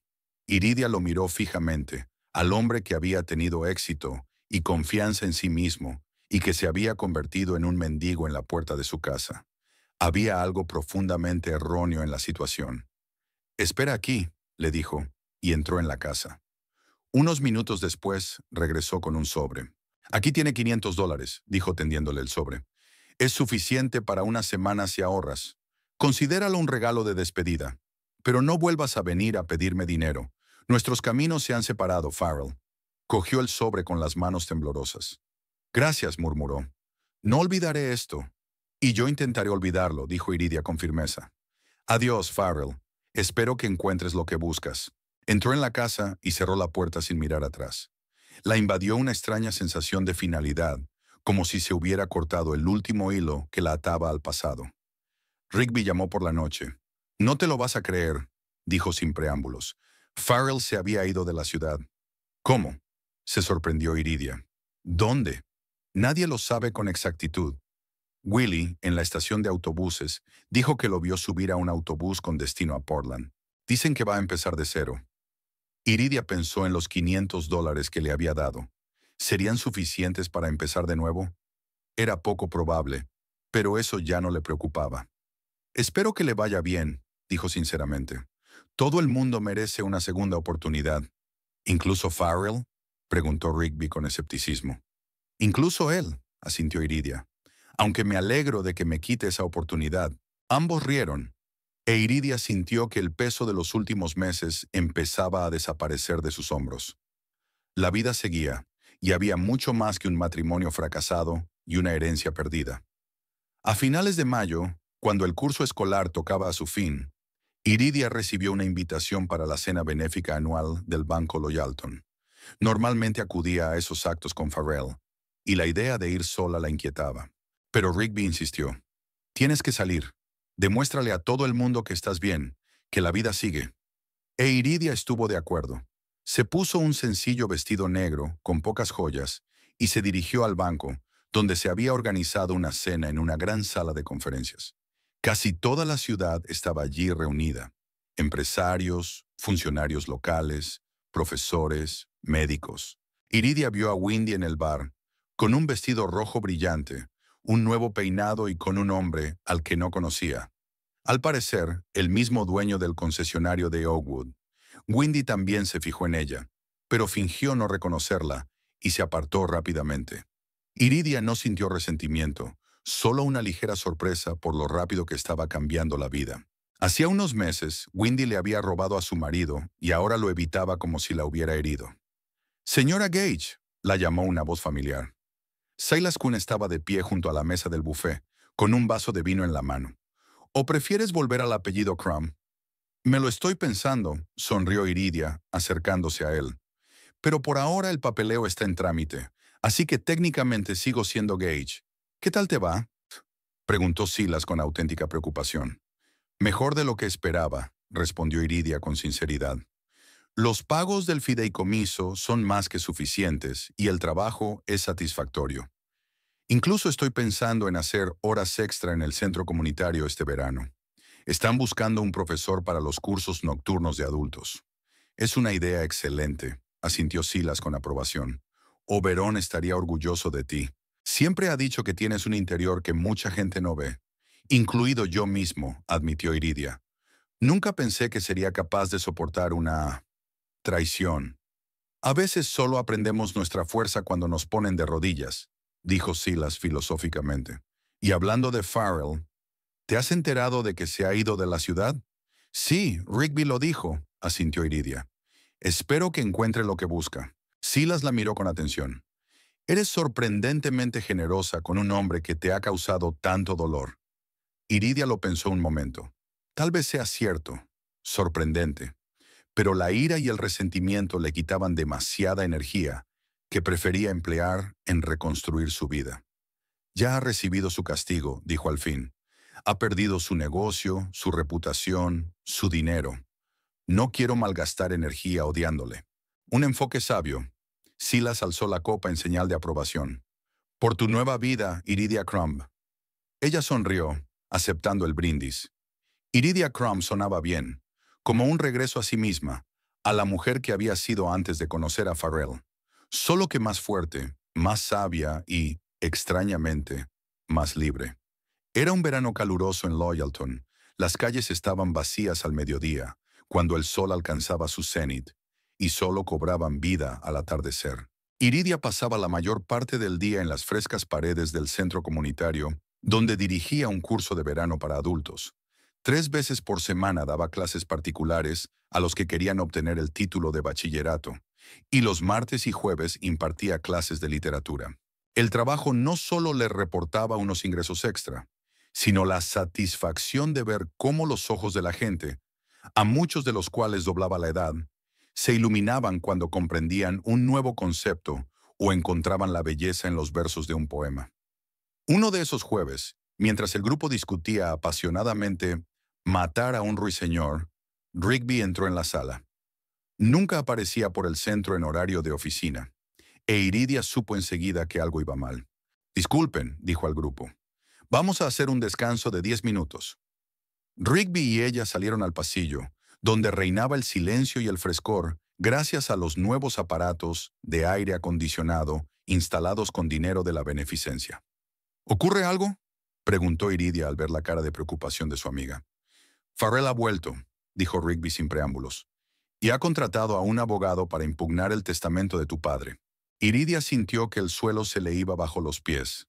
Iridia lo miró fijamente, al hombre que había tenido éxito y confianza en sí mismo, y que se había convertido en un mendigo en la puerta de su casa. Había algo profundamente erróneo en la situación. Espera aquí, le dijo, y entró en la casa. Unos minutos después, regresó con un sobre. Aquí tiene $500, dijo tendiéndole el sobre. Es suficiente para unas semanas si ahorras. Considéralo un regalo de despedida. Pero no vuelvas a venir a pedirme dinero. Nuestros caminos se han separado, Farrell. Cogió el sobre con las manos temblorosas. Gracias, murmuró. No olvidaré esto. Y yo intentaré olvidarlo, dijo Iridia con firmeza. Adiós, Farrell. Espero que encuentres lo que buscas. Entró en la casa y cerró la puerta sin mirar atrás. La invadió una extraña sensación de finalidad, como si se hubiera cortado el último hilo que la ataba al pasado. Rigby llamó por la noche. «No te lo vas a creer», dijo sin preámbulos. Farrell se había ido de la ciudad. «¿Cómo?», se sorprendió Iridia. «¿Dónde?». «Nadie lo sabe con exactitud». Willie, en la estación de autobuses, dijo que lo vio subir a un autobús con destino a Portland. Dicen que va a empezar de cero. Iridia pensó en los $500 que le había dado. ¿Serían suficientes para empezar de nuevo? Era poco probable, pero eso ya no le preocupaba. «Espero que le vaya bien», dijo sinceramente. «Todo el mundo merece una segunda oportunidad». «¿Incluso Farrell?», preguntó Rigby con escepticismo. «Incluso él», asintió Iridia. «Aunque me alegro de que me quite esa oportunidad». Ambos rieron, e Iridia sintió que el peso de los últimos meses empezaba a desaparecer de sus hombros. La vida seguía, y había mucho más que un matrimonio fracasado y una herencia perdida. A finales de mayo, cuando el curso escolar tocaba a su fin, Iridia recibió una invitación para la cena benéfica anual del Banco Loyalton. Normalmente acudía a esos actos con Farrell, y la idea de ir sola la inquietaba. Pero Rigby insistió. «Tienes que salir. Demuéstrale a todo el mundo que estás bien, que la vida sigue». E Iridia estuvo de acuerdo. Se puso un sencillo vestido negro, con pocas joyas, y se dirigió al banco, donde se había organizado una cena en una gran sala de conferencias. Casi toda la ciudad estaba allí reunida. Empresarios, funcionarios locales, profesores, médicos. Iridia vio a Windy en el bar, con un vestido rojo brillante, un nuevo peinado y con un hombre al que no conocía. Al parecer, el mismo dueño del concesionario de Oakwood. Windy también se fijó en ella, pero fingió no reconocerla y se apartó rápidamente. Iridia no sintió resentimiento, solo una ligera sorpresa por lo rápido que estaba cambiando la vida. Hacía unos meses, Windy le había robado a su marido y ahora lo evitaba como si la hubiera herido. «Señora Gage», la llamó una voz familiar. Silas Kuhn estaba de pie junto a la mesa del buffet, con un vaso de vino en la mano. «¿O prefieres volver al apellido Crum?» «Me lo estoy pensando», sonrió Iridia, acercándose a él. «Pero por ahora el papeleo está en trámite, así que técnicamente sigo siendo Gage. ¿Qué tal te va?», preguntó Silas con auténtica preocupación. «Mejor de lo que esperaba», respondió Iridia con sinceridad. «Los pagos del fideicomiso son más que suficientes y el trabajo es satisfactorio. Incluso estoy pensando en hacer horas extra en el centro comunitario este verano. Están buscando un profesor para los cursos nocturnos de adultos». «Es una idea excelente», asintió Silas con aprobación. «Oberón estaría orgulloso de ti. Siempre ha dicho que tienes un interior que mucha gente no ve. Incluido yo mismo», admitió Iridia. «Nunca pensé que sería capaz de soportar una traición». «A veces solo aprendemos nuestra fuerza cuando nos ponen de rodillas», dijo Silas filosóficamente. «Y hablando de Farrell, ¿te has enterado de que se ha ido de la ciudad?» «Sí, Rigby lo dijo», asintió Iridia. «Espero que encuentre lo que busca». Silas la miró con atención. «Eres sorprendentemente generosa con un hombre que te ha causado tanto dolor». Iridia lo pensó un momento. Tal vez sea cierto, sorprendente, pero la ira y el resentimiento le quitaban demasiada energía que prefería emplear en reconstruir su vida. «Ya ha recibido su castigo», dijo al fin. «Ha perdido su negocio, su reputación, su dinero. No quiero malgastar energía odiándole». «Un enfoque sabio». Silas alzó la copa en señal de aprobación. «Por tu nueva vida, Iridia Crumb». Ella sonrió, aceptando el brindis. Iridia Crumb sonaba bien, como un regreso a sí misma, a la mujer que había sido antes de conocer a Farrell. Solo que más fuerte, más sabia y, extrañamente, más libre. Era un verano caluroso en Loyalton. Las calles estaban vacías al mediodía, cuando el sol alcanzaba su cenit, y solo cobraban vida al atardecer. Iridia pasaba la mayor parte del día en las frescas paredes del centro comunitario, donde dirigía un curso de verano para adultos. 3 veces por semana daba clases particulares a los que querían obtener el título de bachillerato, y los martes y jueves impartía clases de literatura. El trabajo no solo le reportaba unos ingresos extra, sino la satisfacción de ver cómo los ojos de la gente, a muchos de los cuales doblaba la edad, se iluminaban cuando comprendían un nuevo concepto o encontraban la belleza en los versos de un poema. Uno de esos jueves, mientras el grupo discutía apasionadamente matar a un ruiseñor, Rigby entró en la sala. Nunca aparecía por el centro en horario de oficina, e Iridia supo enseguida que algo iba mal. «Disculpen», dijo al grupo. «Vamos a hacer un descanso de 10 minutos». Rigby y ella salieron al pasillo, donde reinaba el silencio y el frescor gracias a los nuevos aparatos de aire acondicionado instalados con dinero de la beneficencia. «¿Ocurre algo?», preguntó Iridia al ver la cara de preocupación de su amiga. «Farrell ha vuelto», dijo Rigby sin preámbulos, «y ha contratado a un abogado para impugnar el testamento de tu padre». Iridia sintió que el suelo se le iba bajo los pies.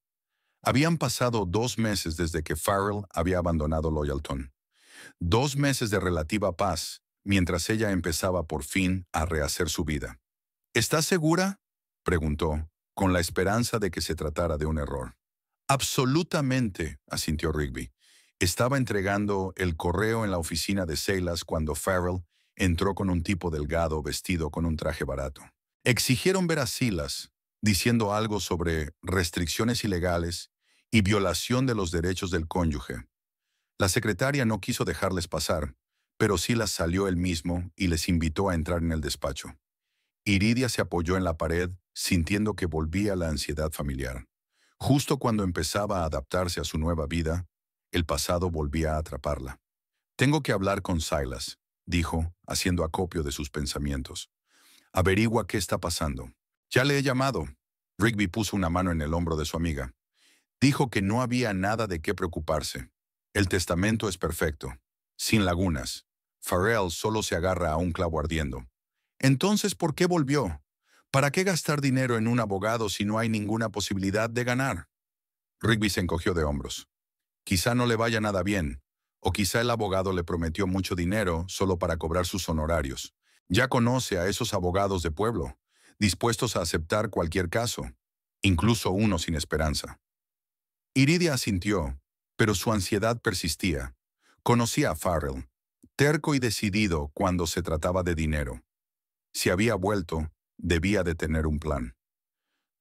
Habían pasado 2 meses desde que Farrell había abandonado Loyalton. 2 meses de relativa paz, mientras ella empezaba por fin a rehacer su vida. «¿Estás segura?», preguntó, con la esperanza de que se tratara de un error. «Absolutamente», asintió Rigby. Estaba entregando el correo en la oficina de Silas cuando Farrell entró con un tipo delgado vestido con un traje barato. Exigieron ver a Silas, diciendo algo sobre restricciones ilegales y violación de los derechos del cónyuge. La secretaria no quiso dejarles pasar, pero Silas salió él mismo y les invitó a entrar en el despacho. Iridia se apoyó en la pared, sintiendo que volvía la ansiedad familiar. Justo cuando empezaba a adaptarse a su nueva vida, el pasado volvía a atraparla. «Tengo que hablar con Silas», dijo, haciendo acopio de sus pensamientos. «Averigua qué está pasando». «Ya le he llamado». Rigby puso una mano en el hombro de su amiga. Dijo que no había nada de qué preocuparse. El testamento es perfecto, sin lagunas. Farrell solo se agarra a un clavo ardiendo. Entonces, ¿por qué volvió? ¿Para qué gastar dinero en un abogado si no hay ninguna posibilidad de ganar? Rigby se encogió de hombros. Quizá no le vaya nada bien, o quizá el abogado le prometió mucho dinero solo para cobrar sus honorarios. Ya conoce a esos abogados de pueblo, dispuestos a aceptar cualquier caso, incluso uno sin esperanza. Iridia asintió, pero su ansiedad persistía. Conocía a Farrell, terco y decidido cuando se trataba de dinero. Si había vuelto, debía de tener un plan.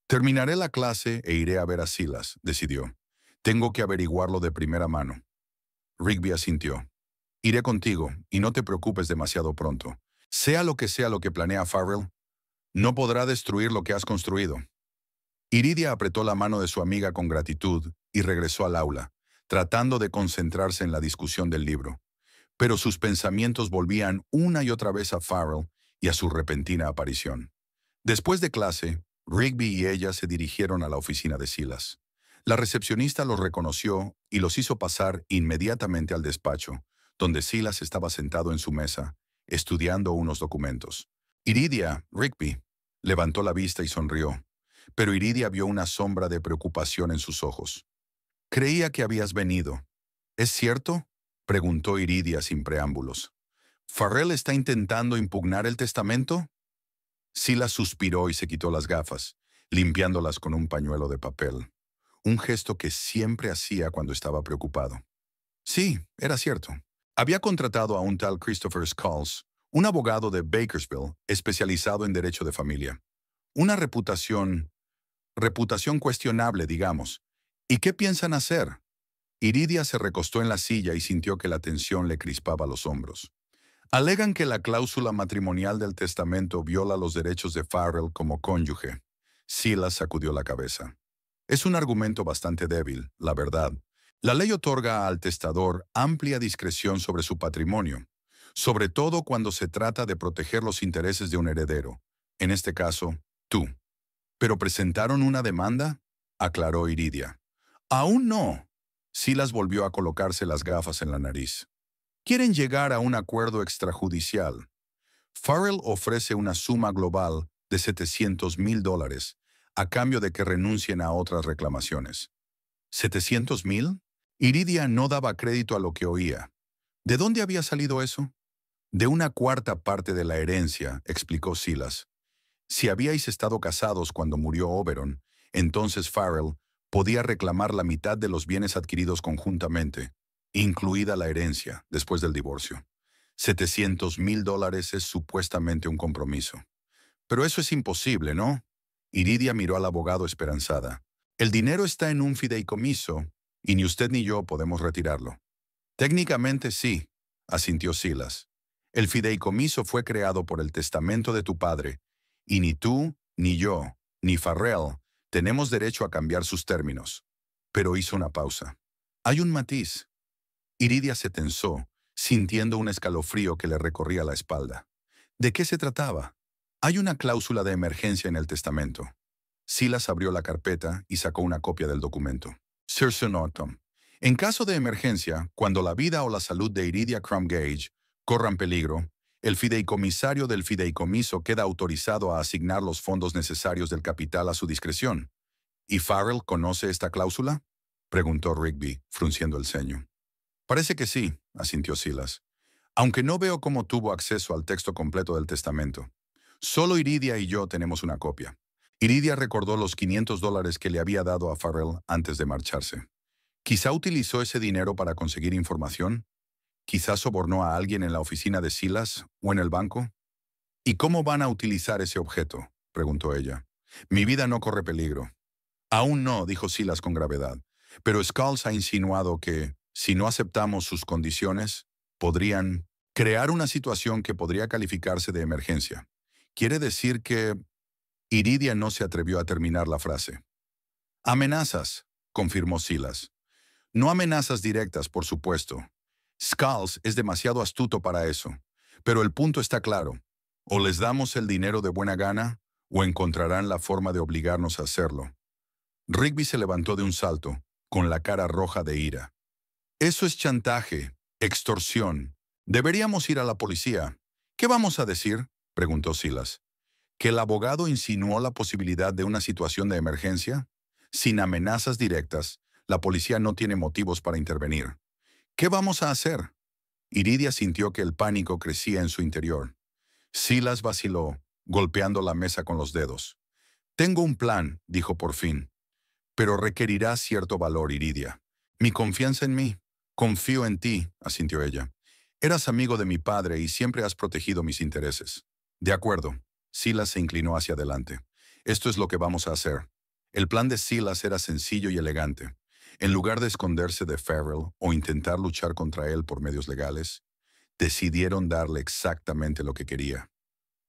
«Terminaré la clase e iré a ver a Silas», decidió. «Tengo que averiguarlo de primera mano». Rigby asintió. «Iré contigo, y no te preocupes demasiado pronto. Sea lo que planea Farrell, no podrá destruir lo que has construido». Iridia apretó la mano de su amiga con gratitud y regresó al aula, tratando de concentrarse en la discusión del libro. Pero sus pensamientos volvían una y otra vez a Farrell y a su repentina aparición. Después de clase, Rigby y ella se dirigieron a la oficina de Silas. La recepcionista los reconoció y los hizo pasar inmediatamente al despacho, donde Silas estaba sentado en su mesa, estudiando unos documentos. «Iridia, Rigby», levantó la vista y sonrió, pero Iridia vio una sombra de preocupación en sus ojos. «Creía que habías venido. ¿Es cierto?», preguntó Iridia sin preámbulos. «¿Farrell está intentando impugnar el testamento?». Silas suspiró y se quitó las gafas, limpiándolas con un pañuelo de papel, un gesto que siempre hacía cuando estaba preocupado. Sí, era cierto. Había contratado a un tal Christopher Skulls, un abogado de Bakersville especializado en derecho de familia. Una reputación cuestionable, digamos. ¿Y qué piensan hacer? Iridia se recostó en la silla y sintió que la tensión le crispaba los hombros. Alegan que la cláusula matrimonial del testamento viola los derechos de Farrell como cónyuge. Silas sacudió la cabeza. Es un argumento bastante débil, la verdad. La ley otorga al testador amplia discreción sobre su patrimonio, sobre todo cuando se trata de proteger los intereses de un heredero, en este caso, tú. ¿Pero presentaron una demanda?, aclaró Iridia. Aún no. Silas volvió a colocarse las gafas en la nariz. Quieren llegar a un acuerdo extrajudicial. Farrell ofrece una suma global de $700,000 a cambio de que renuncien a otras reclamaciones. ¿700,000? Iridia no daba crédito a lo que oía. ¿De dónde había salido eso? De una cuarta parte de la herencia, explicó Silas. Si habíais estado casados cuando murió Oberon, entonces Farrell podía reclamar la mitad de los bienes adquiridos conjuntamente, incluida la herencia, después del divorcio. $700,000 es supuestamente un compromiso. Pero eso es imposible, ¿no? Iridia miró al abogado esperanzada. El dinero está en un fideicomiso y ni usted ni yo podemos retirarlo. Técnicamente sí, asintió Silas. El fideicomiso fue creado por el testamento de tu padre, y ni tú, ni yo, ni Farrell tenemos derecho a cambiar sus términos. Pero hizo una pausa. Hay un matiz. Iridia se tensó, sintiendo un escalofrío que le recorría la espalda. ¿De qué se trataba? Hay una cláusula de emergencia en el testamento. Silas abrió la carpeta y sacó una copia del documento. Circe Norton. En caso de emergencia, cuando la vida o la salud de Iridia Crumgage corran peligro, el fideicomisario del fideicomiso queda autorizado a asignar los fondos necesarios del capital a su discreción. ¿Y Farrell conoce esta cláusula?, preguntó Rigby, frunciendo el ceño. Parece que sí, asintió Silas, aunque no veo cómo tuvo acceso al texto completo del testamento. Solo Iridia y yo tenemos una copia. Iridia recordó los $500 que le había dado a Farrell antes de marcharse. Quizá utilizó ese dinero para conseguir información. Quizá sobornó a alguien en la oficina de Silas o en el banco. ¿Y cómo van a utilizar ese objeto?, preguntó ella. Mi vida no corre peligro. Aún no, dijo Silas con gravedad, pero Skulls ha insinuado que, si no aceptamos sus condiciones, podrían crear una situación que podría calificarse de emergencia. Quiere decir que... Iridia no se atrevió a terminar la frase. Amenazas, confirmó Silas. No amenazas directas, por supuesto. Skulls es demasiado astuto para eso. Pero el punto está claro. O les damos el dinero de buena gana, o encontrarán la forma de obligarnos a hacerlo. Rigby se levantó de un salto, con la cara roja de ira. Eso es chantaje, extorsión. Deberíamos ir a la policía. ¿Qué vamos a decir?, preguntó Silas. ¿Que el abogado insinuó la posibilidad de una situación de emergencia? Sin amenazas directas, la policía no tiene motivos para intervenir. ¿Qué vamos a hacer? Iridia sintió que el pánico crecía en su interior. Silas vaciló, golpeando la mesa con los dedos. Tengo un plan, dijo por fin. Pero requerirá cierto valor, Iridia. Mi confianza en mí. Confío en ti, asintió ella. Eras amigo de mi padre y siempre has protegido mis intereses. De acuerdo. Silas se inclinó hacia adelante. Esto es lo que vamos a hacer. El plan de Silas era sencillo y elegante. En lugar de esconderse de Farrell o intentar luchar contra él por medios legales, decidieron darle exactamente lo que quería.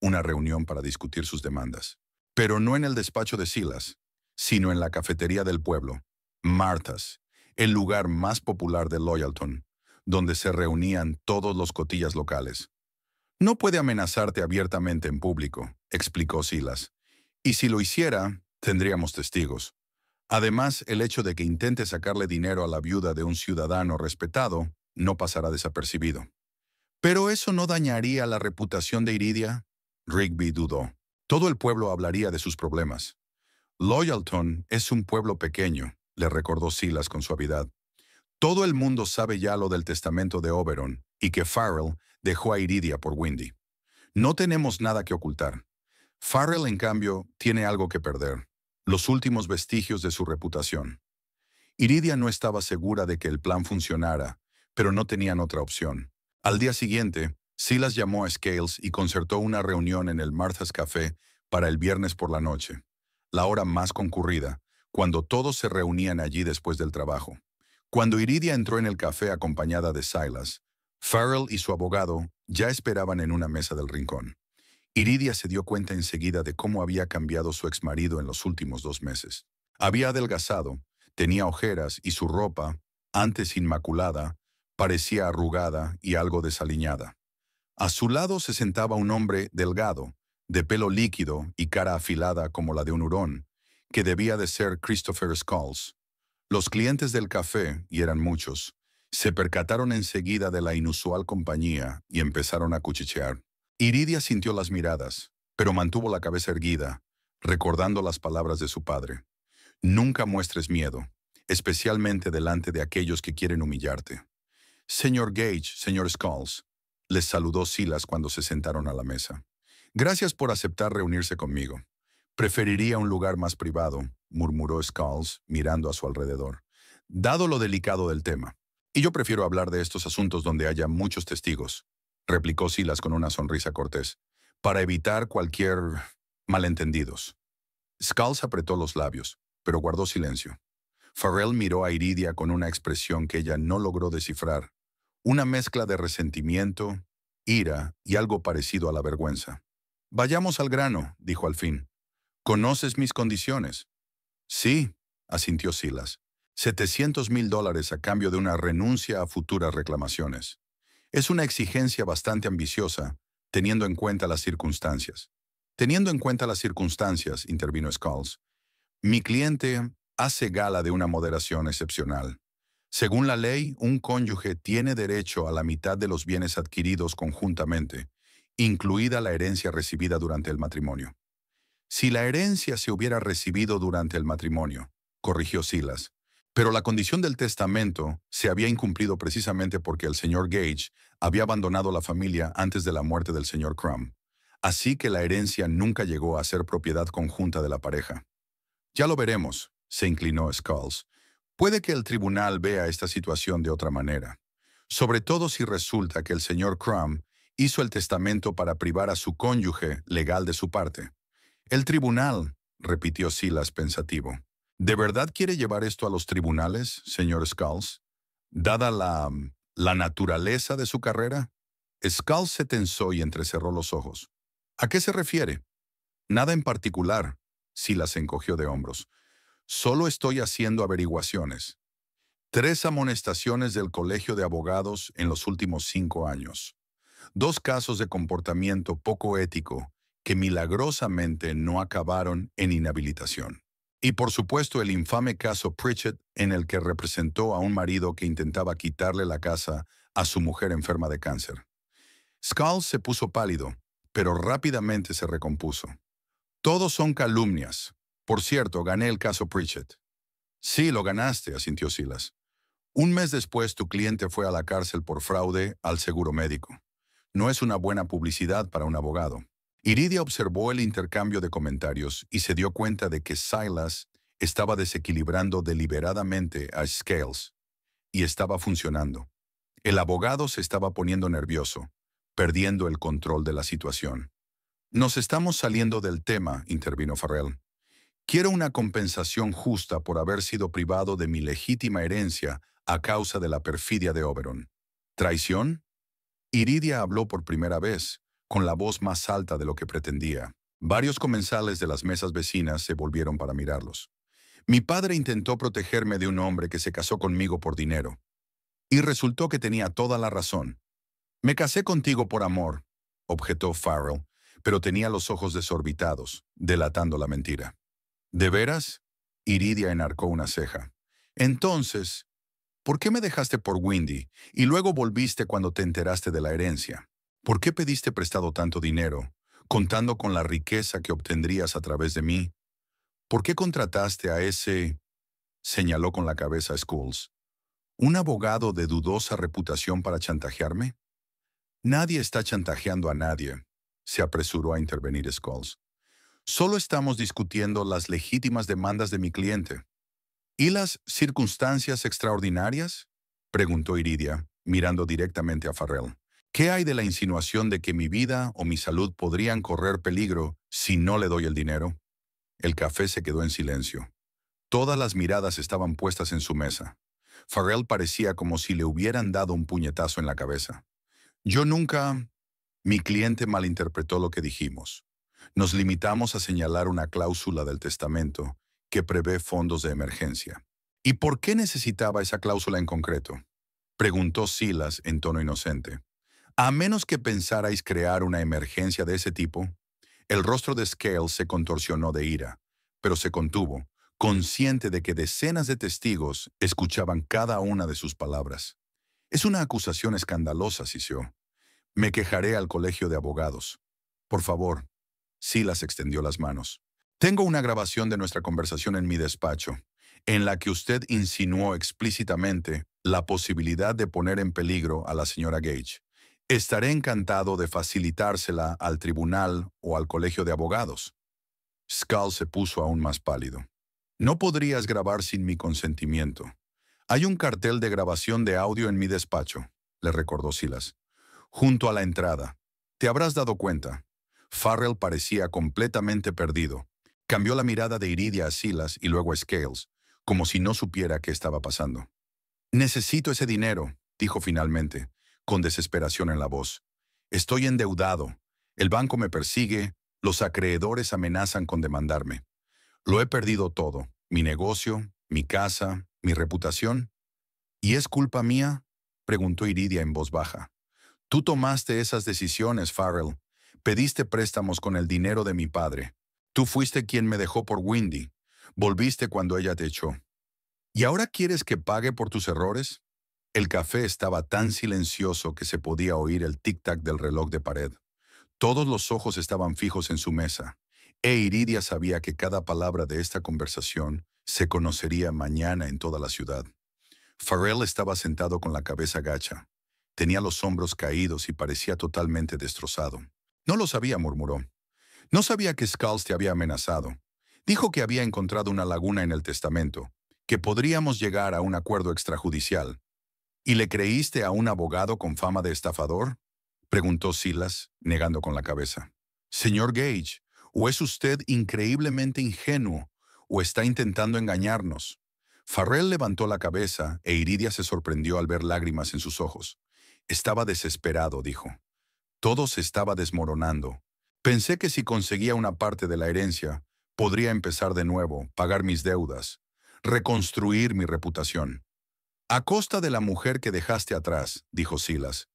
Una reunión para discutir sus demandas. Pero no en el despacho de Silas, sino en la cafetería del pueblo, Martha's, el lugar más popular de Loyalton, donde se reunían todos los cotillas locales. No puede amenazarte abiertamente en público, explicó Silas. Y si lo hiciera, tendríamos testigos. Además, el hecho de que intente sacarle dinero a la viuda de un ciudadano respetado no pasará desapercibido. ¿Pero eso no dañaría la reputación de Iridia? Rigby dudó. Todo el pueblo hablaría de sus problemas. Loyalton es un pueblo pequeño, le recordó Silas con suavidad. Todo el mundo sabe ya lo del testamento de Oberon y que Farrell dejó a Iridia por Windy. No tenemos nada que ocultar. Farrell, en cambio, tiene algo que perder. Los últimos vestigios de su reputación. Iridia no estaba segura de que el plan funcionara, pero no tenían otra opción. Al día siguiente, Silas llamó a Scales y concertó una reunión en el Martha's Café para el viernes por la noche, la hora más concurrida, cuando todos se reunían allí después del trabajo. Cuando Iridia entró en el café acompañada de Silas, Farrell y su abogado ya esperaban en una mesa del rincón. Iridia se dio cuenta enseguida de cómo había cambiado su exmarido en los últimos 2 meses. Había adelgazado, tenía ojeras y su ropa, antes inmaculada, parecía arrugada y algo desaliñada. A su lado se sentaba un hombre delgado, de pelo líquido y cara afilada como la de un hurón, que debía de ser Christopher Skulls. Los clientes del café, y eran muchos, se percataron enseguida de la inusual compañía y empezaron a cuchichear. Iridia sintió las miradas, pero mantuvo la cabeza erguida, recordando las palabras de su padre. Nunca muestres miedo, especialmente delante de aquellos que quieren humillarte. Señor Gage, señor Skulls, les saludó Silas cuando se sentaron a la mesa. Gracias por aceptar reunirse conmigo. Preferiría un lugar más privado, murmuró Skulls, mirando a su alrededor, dado lo delicado del tema. Y yo prefiero hablar de estos asuntos donde haya muchos testigos. replicó Silas con una sonrisa cortés, para evitar cualquier malentendidos. Skulls apretó los labios, pero guardó silencio. Farrell miró a Iridia con una expresión que ella no logró descifrar, una mezcla de resentimiento, ira y algo parecido a la vergüenza. Vayamos al grano, dijo al fin. ¿Conoces mis condiciones? Sí, asintió Silas. $700,000 a cambio de una renuncia a futuras reclamaciones. Es una exigencia bastante ambiciosa, teniendo en cuenta las circunstancias. Teniendo en cuenta las circunstancias, intervino Skulls, mi cliente hace gala de una moderación excepcional. Según la ley, un cónyuge tiene derecho a la mitad de los bienes adquiridos conjuntamente, incluida la herencia recibida durante el matrimonio. Si la herencia se hubiera recibido durante el matrimonio, corrigió Silas, pero la condición del testamento se había incumplido precisamente porque el señor Gage había abandonado la familia antes de la muerte del señor Crumb. Así que la herencia nunca llegó a ser propiedad conjunta de la pareja. Ya lo veremos, se inclinó Skulls. Puede que el tribunal vea esta situación de otra manera, sobre todo si resulta que el señor Crumb hizo el testamento para privar a su cónyuge legal de su parte. El tribunal, repitió Silas pensativo. ¿De verdad quiere llevar esto a los tribunales, señor Skulls? Dada la naturaleza de su carrera. Skulls se tensó y entrecerró los ojos. ¿A qué se refiere? Nada en particular. Silas se encogió de hombros. Solo estoy haciendo averiguaciones. 3 amonestaciones del Colegio de Abogados en los últimos 5 años. 2 casos de comportamiento poco ético que milagrosamente no acabaron en inhabilitación. Y por supuesto el infame caso Pritchett, en el que representó a un marido que intentaba quitarle la casa a su mujer enferma de cáncer. Skulls se puso pálido, pero rápidamente se recompuso. Todos son calumnias. Por cierto, gané el caso Pritchett. Sí, lo ganaste, asintió Silas. 1 mes después tu cliente fue a la cárcel por fraude al seguro médico. No es una buena publicidad para un abogado. Iridia observó el intercambio de comentarios y se dio cuenta de que Silas estaba desequilibrando deliberadamente a Scales. Y estaba funcionando. El abogado se estaba poniendo nervioso, perdiendo el control de la situación. Nos estamos saliendo del tema, intervino Farrell. Quiero una compensación justa por haber sido privado de mi legítima herencia a causa de la perfidia de Oberon. ¿Traición? Iridia habló por primera vez, con la voz más alta de lo que pretendía. Varios comensales de las mesas vecinas se volvieron para mirarlos. Mi padre intentó protegerme de un hombre que se casó conmigo por dinero. Y resultó que tenía toda la razón. Me casé contigo por amor, objetó Farrell, pero tenía los ojos desorbitados, delatando la mentira. ¿De veras? Iridia enarcó una ceja. Entonces, ¿por qué me dejaste por Windy y luego volviste cuando te enteraste de la herencia? ¿Por qué pediste prestado tanto dinero, contando con la riqueza que obtendrías a través de mí? ¿Por qué contrataste a ese, señaló con la cabeza Skulls, un abogado de dudosa reputación para chantajearme? Nadie está chantajeando a nadie, se apresuró a intervenir Skulls. Solo estamos discutiendo las legítimas demandas de mi cliente. ¿Y las circunstancias extraordinarias? Preguntó Iridia, mirando directamente a Farrell. ¿Qué hay de la insinuación de que mi vida o mi salud podrían correr peligro si no le doy el dinero? El café se quedó en silencio. Todas las miradas estaban puestas en su mesa. Farrell parecía como si le hubieran dado un puñetazo en la cabeza. Yo nunca... Mi cliente malinterpretó lo que dijimos. Nos limitamos a señalar una cláusula del testamento que prevé fondos de emergencia. ¿Y por qué necesitaba esa cláusula en concreto? Preguntó Silas en tono inocente. A menos que pensarais crear una emergencia de ese tipo. El rostro de Scales se contorsionó de ira, pero se contuvo, consciente de que decenas de testigos escuchaban cada una de sus palabras. Es una acusación escandalosa, sisió. Me quejaré al colegio de abogados. Por favor. Silas extendió las manos. Tengo una grabación de nuestra conversación en mi despacho, en la que usted insinuó explícitamente la posibilidad de poner en peligro a la señora Gage. Estaré encantado de facilitársela al tribunal o al colegio de abogados. Skulls se puso aún más pálido. No podrías grabar sin mi consentimiento. Hay un cartel de grabación de audio en mi despacho, le recordó Silas. junto a la entrada. Te habrás dado cuenta. Farrell parecía completamente perdido. Cambió la mirada de Iridia a Silas y luego a Scales, como si no supiera qué estaba pasando. Necesito ese dinero, dijo finalmente, con desesperación en la voz. Estoy endeudado. El banco me persigue. Los acreedores amenazan con demandarme. Lo he perdido todo. Mi negocio, mi casa, mi reputación. ¿Y es culpa mía?, preguntó Iridia en voz baja. Tú tomaste esas decisiones, Farrell. Pediste préstamos con el dinero de mi padre. Tú fuiste quien me dejó por Windy. Volviste cuando ella te echó. ¿Y ahora quieres que pague por tus errores? El café estaba tan silencioso que se podía oír el tic-tac del reloj de pared. Todos los ojos estaban fijos en su mesa, e Iridia sabía que cada palabra de esta conversación se conocería mañana en toda la ciudad. Farrell estaba sentado con la cabeza gacha. Tenía los hombros caídos y parecía totalmente destrozado. No lo sabía, murmuró. No sabía que Skulls te había amenazado. Dijo que había encontrado una laguna en el testamento, que podríamos llegar a un acuerdo extrajudicial. ¿Y le creíste a un abogado con fama de estafador?, preguntó Silas, negando con la cabeza. Señor Gage, o es usted increíblemente ingenuo, o está intentando engañarnos. Farrell levantó la cabeza e Iridia se sorprendió al ver lágrimas en sus ojos. Estaba desesperado, dijo. Todo se estaba desmoronando. Pensé que si conseguía una parte de la herencia, podría empezar de nuevo, pagar mis deudas, reconstruir mi reputación. A costa de la mujer que dejaste atrás, dijo Silas.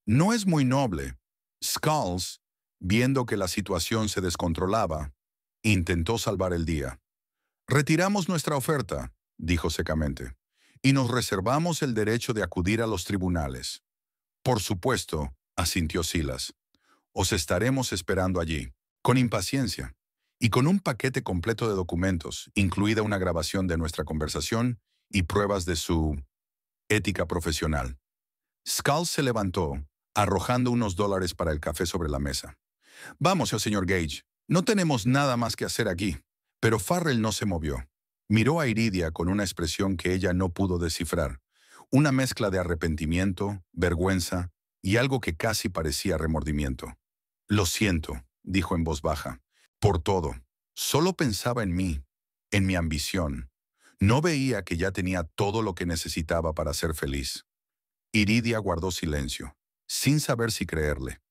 No es muy noble. Skulls, viendo que la situación se descontrolaba, intentó salvar el día. Retiramos nuestra oferta, dijo secamente, y nos reservamos el derecho de acudir a los tribunales. Por supuesto, asintió Silas. Os estaremos esperando allí, con impaciencia, y con un paquete completo de documentos, incluida una grabación de nuestra conversación y pruebas de su ética profesional. Skulls se levantó, arrojando unos $1 para el café sobre la mesa. Vamos, señor Gage, no tenemos nada más que hacer aquí. Pero Farrell no se movió. Miró a Iridia con una expresión que ella no pudo descifrar, una mezcla de arrepentimiento, vergüenza y algo que casi parecía remordimiento. Lo siento, dijo en voz baja, por todo. Solo pensaba en mí, en mi ambición. No veía que ya tenía todo lo que necesitaba para ser feliz. Iridia guardó silencio, sin saber si creerle.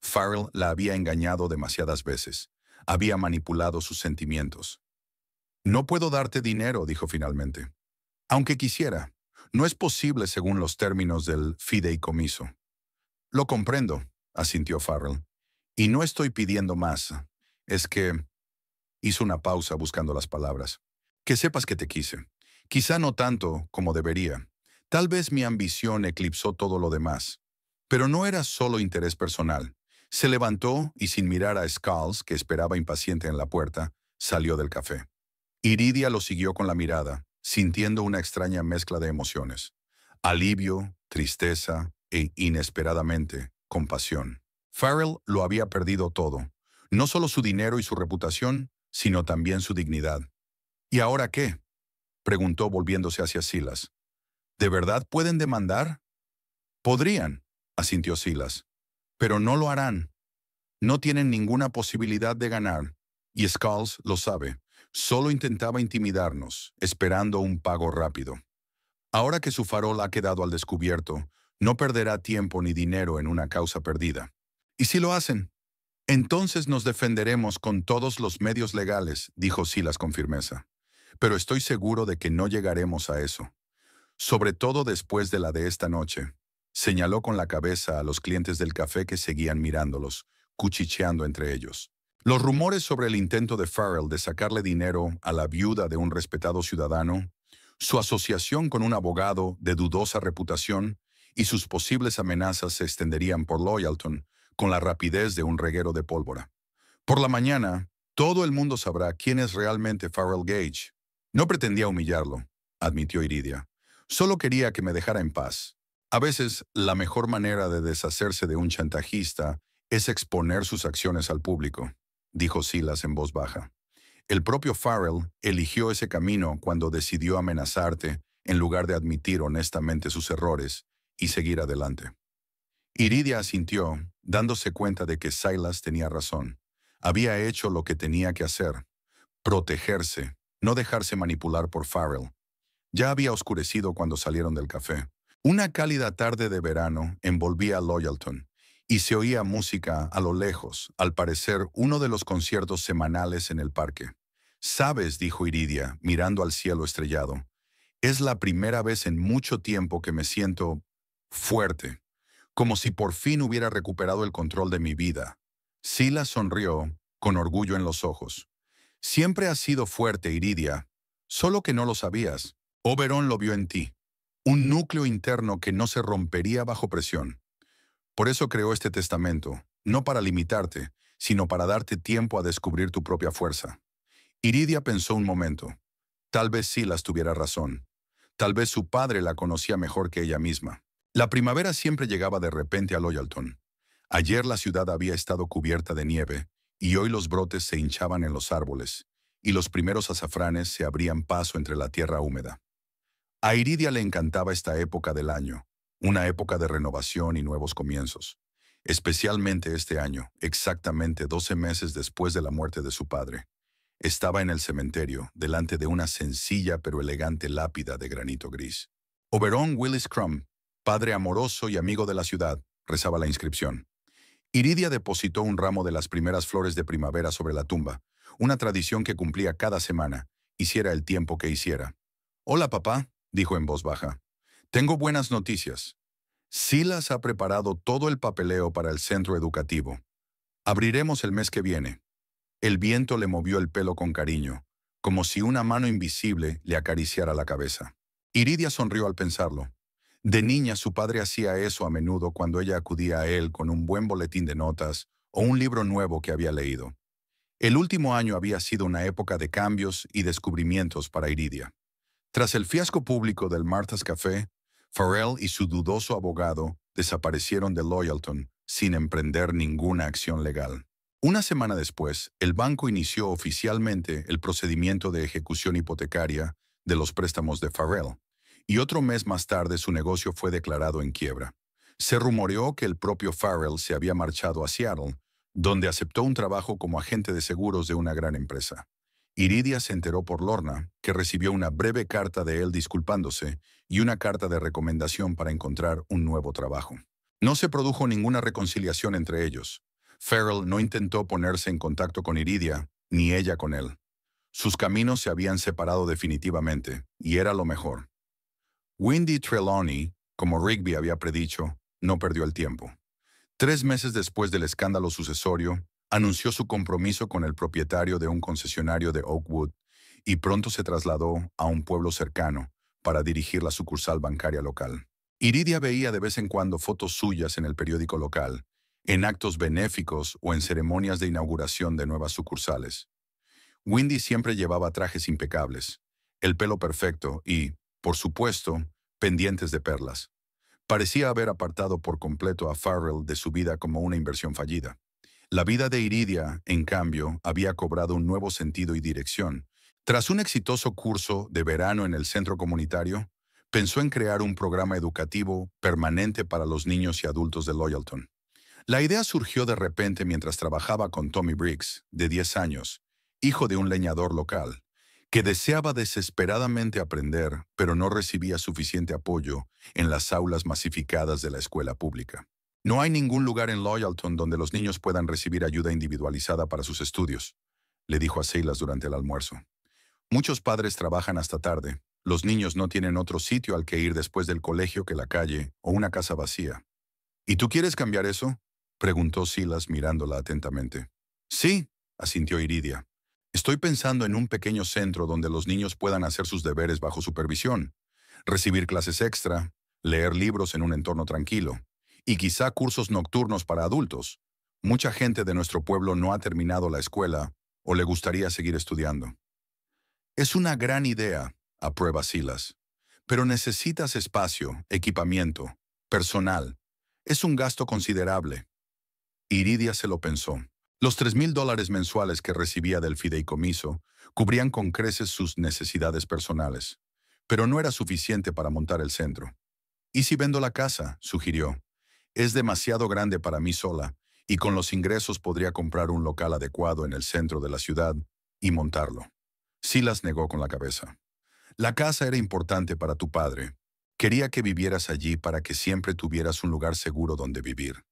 Farrell la había engañado demasiadas veces. Había manipulado sus sentimientos. No puedo darte dinero, dijo finalmente. Aunque quisiera, no es posible según los términos del fideicomiso. Lo comprendo, asintió Farrell. Y no estoy pidiendo más. Es que... Hizo una pausa buscando las palabras. Que sepas que te quise. Quizá no tanto como debería. Tal vez mi ambición eclipsó todo lo demás. Pero no era solo interés personal. Se levantó y sin mirar a Skulls, que esperaba impaciente en la puerta, salió del café. Iridia lo siguió con la mirada, sintiendo una extraña mezcla de emociones. Alivio, tristeza e, inesperadamente, compasión. Farrell lo había perdido todo. No solo su dinero y su reputación, sino también su dignidad. ¿Y ahora qué?, preguntó volviéndose hacia Silas. ¿De verdad pueden demandar? Podrían, asintió Silas. Pero no lo harán. No tienen ninguna posibilidad de ganar. Y Skulls lo sabe. Solo intentaba intimidarnos, esperando un pago rápido. Ahora que su farol ha quedado al descubierto, no perderá tiempo ni dinero en una causa perdida. ¿Y si lo hacen? Entonces nos defenderemos con todos los medios legales, dijo Silas con firmeza. Pero estoy seguro de que no llegaremos a eso. Sobre todo después de la de esta noche. Señaló con la cabeza a los clientes del café que seguían mirándolos, cuchicheando entre ellos. Los rumores sobre el intento de Farrell de sacarle dinero a la viuda de un respetado ciudadano, su asociación con un abogado de dudosa reputación y sus posibles amenazas se extenderían por Loyalton con la rapidez de un reguero de pólvora. Por la mañana, todo el mundo sabrá quién es realmente Farrell Gage. No pretendía humillarlo, admitió Iridia. Solo quería que me dejara en paz. A veces, la mejor manera de deshacerse de un chantajista es exponer sus acciones al público, dijo Silas en voz baja. El propio Farrell eligió ese camino cuando decidió amenazarte en lugar de admitir honestamente sus errores y seguir adelante. Iridia asintió, dándose cuenta de que Silas tenía razón. Había hecho lo que tenía que hacer: protegerse, no dejarse manipular por Farrell. Ya había oscurecido cuando salieron del café. Una cálida tarde de verano envolvía a Loyalton, y se oía música a lo lejos, al parecer uno de los conciertos semanales en el parque. «Sabes», dijo Iridia, mirando al cielo estrellado, «es la primera vez en mucho tiempo que me siento fuerte, como si por fin hubiera recuperado el control de mi vida». Silas sonrió, con orgullo en los ojos. «Siempre has sido fuerte, Iridia, solo que no lo sabías. Oberon lo vio en ti, un núcleo interno que no se rompería bajo presión. Por eso creó este testamento, no para limitarte, sino para darte tiempo a descubrir tu propia fuerza». Iridia pensó un momento. Tal vez Silas tuviera razón. Tal vez su padre la conocía mejor que ella misma. La primavera siempre llegaba de repente a Loyalton. Ayer la ciudad había estado cubierta de nieve, y hoy los brotes se hinchaban en los árboles, y los primeros azafranes se abrían paso entre la tierra húmeda. A Iridia le encantaba esta época del año, una época de renovación y nuevos comienzos. Especialmente este año, exactamente 12 meses después de la muerte de su padre. Estaba en el cementerio, delante de una sencilla pero elegante lápida de granito gris. «Oberon Willis Crumb, padre amoroso y amigo de la ciudad», rezaba la inscripción. Iridia depositó un ramo de las primeras flores de primavera sobre la tumba, una tradición que cumplía cada semana, hiciera el tiempo que hiciera. «Hola, papá», dijo en voz baja. «Tengo buenas noticias. Silas ha preparado todo el papeleo para el centro educativo. Abriremos el mes que viene». El viento le movió el pelo con cariño, como si una mano invisible le acariciara la cabeza. Iridia sonrió al pensarlo. De niña su padre hacía eso a menudo cuando ella acudía a él con un buen boletín de notas o un libro nuevo que había leído. El último año había sido una época de cambios y descubrimientos para Iridia. Tras el fiasco público del Martha's Café, Farrell y su dudoso abogado desaparecieron de Loyalton sin emprender ninguna acción legal. Una semana después, el banco inició oficialmente el procedimiento de ejecución hipotecaria de los préstamos de Farrell, y otro mes más tarde su negocio fue declarado en quiebra. Se rumoreó que el propio Farrell se había marchado a Seattle, donde aceptó un trabajo como agente de seguros de una gran empresa. Iridia se enteró por Lorna, que recibió una breve carta de él disculpándose y una carta de recomendación para encontrar un nuevo trabajo. No se produjo ninguna reconciliación entre ellos. Farrell no intentó ponerse en contacto con Iridia, ni ella con él. Sus caminos se habían separado definitivamente, y era lo mejor. Wendy Trelawney, como Rigby había predicho, no perdió el tiempo. 3 meses después del escándalo sucesorio, anunció su compromiso con el propietario de un concesionario de Oakwood y pronto se trasladó a un pueblo cercano para dirigir la sucursal bancaria local. Iridia veía de vez en cuando fotos suyas en el periódico local, en actos benéficos o en ceremonias de inauguración de nuevas sucursales. Wendy siempre llevaba trajes impecables, el pelo perfecto y, por supuesto, pendientes de perlas. Parecía haber apartado por completo a Farrell de su vida como una inversión fallida. La vida de Iridia, en cambio, había cobrado un nuevo sentido y dirección. Tras un exitoso curso de verano en el centro comunitario, pensó en crear un programa educativo permanente para los niños y adultos de Loyalton. La idea surgió de repente mientras trabajaba con Tommy Briggs, de 10 años, hijo de un leñador local, que deseaba desesperadamente aprender, pero no recibía suficiente apoyo en las aulas masificadas de la escuela pública. «No hay ningún lugar en Loyalton donde los niños puedan recibir ayuda individualizada para sus estudios», le dijo a Silas durante el almuerzo. «Muchos padres trabajan hasta tarde. Los niños no tienen otro sitio al que ir después del colegio que la calle o una casa vacía». «¿Y tú quieres cambiar eso?», preguntó Silas mirándola atentamente. «Sí», asintió Iridia. «Estoy pensando en un pequeño centro donde los niños puedan hacer sus deberes bajo supervisión, recibir clases extra, leer libros en un entorno tranquilo, y quizá cursos nocturnos para adultos. Mucha gente de nuestro pueblo no ha terminado la escuela o le gustaría seguir estudiando». «Es una gran idea», aprueba Silas. «Pero necesitas espacio, equipamiento, personal. Es un gasto considerable». Iridia se lo pensó. Los $3,000 mensuales que recibía del fideicomiso cubrían con creces sus necesidades personales, pero no era suficiente para montar el centro. «¿Y si vendo la casa?», sugirió. Es demasiado grande para mí sola, y con los ingresos podría comprar un local adecuado en el centro de la ciudad y montarlo. Silas negó con la cabeza. La casa era importante para tu padre. Quería que vivieras allí para que siempre tuvieras un lugar seguro donde vivir.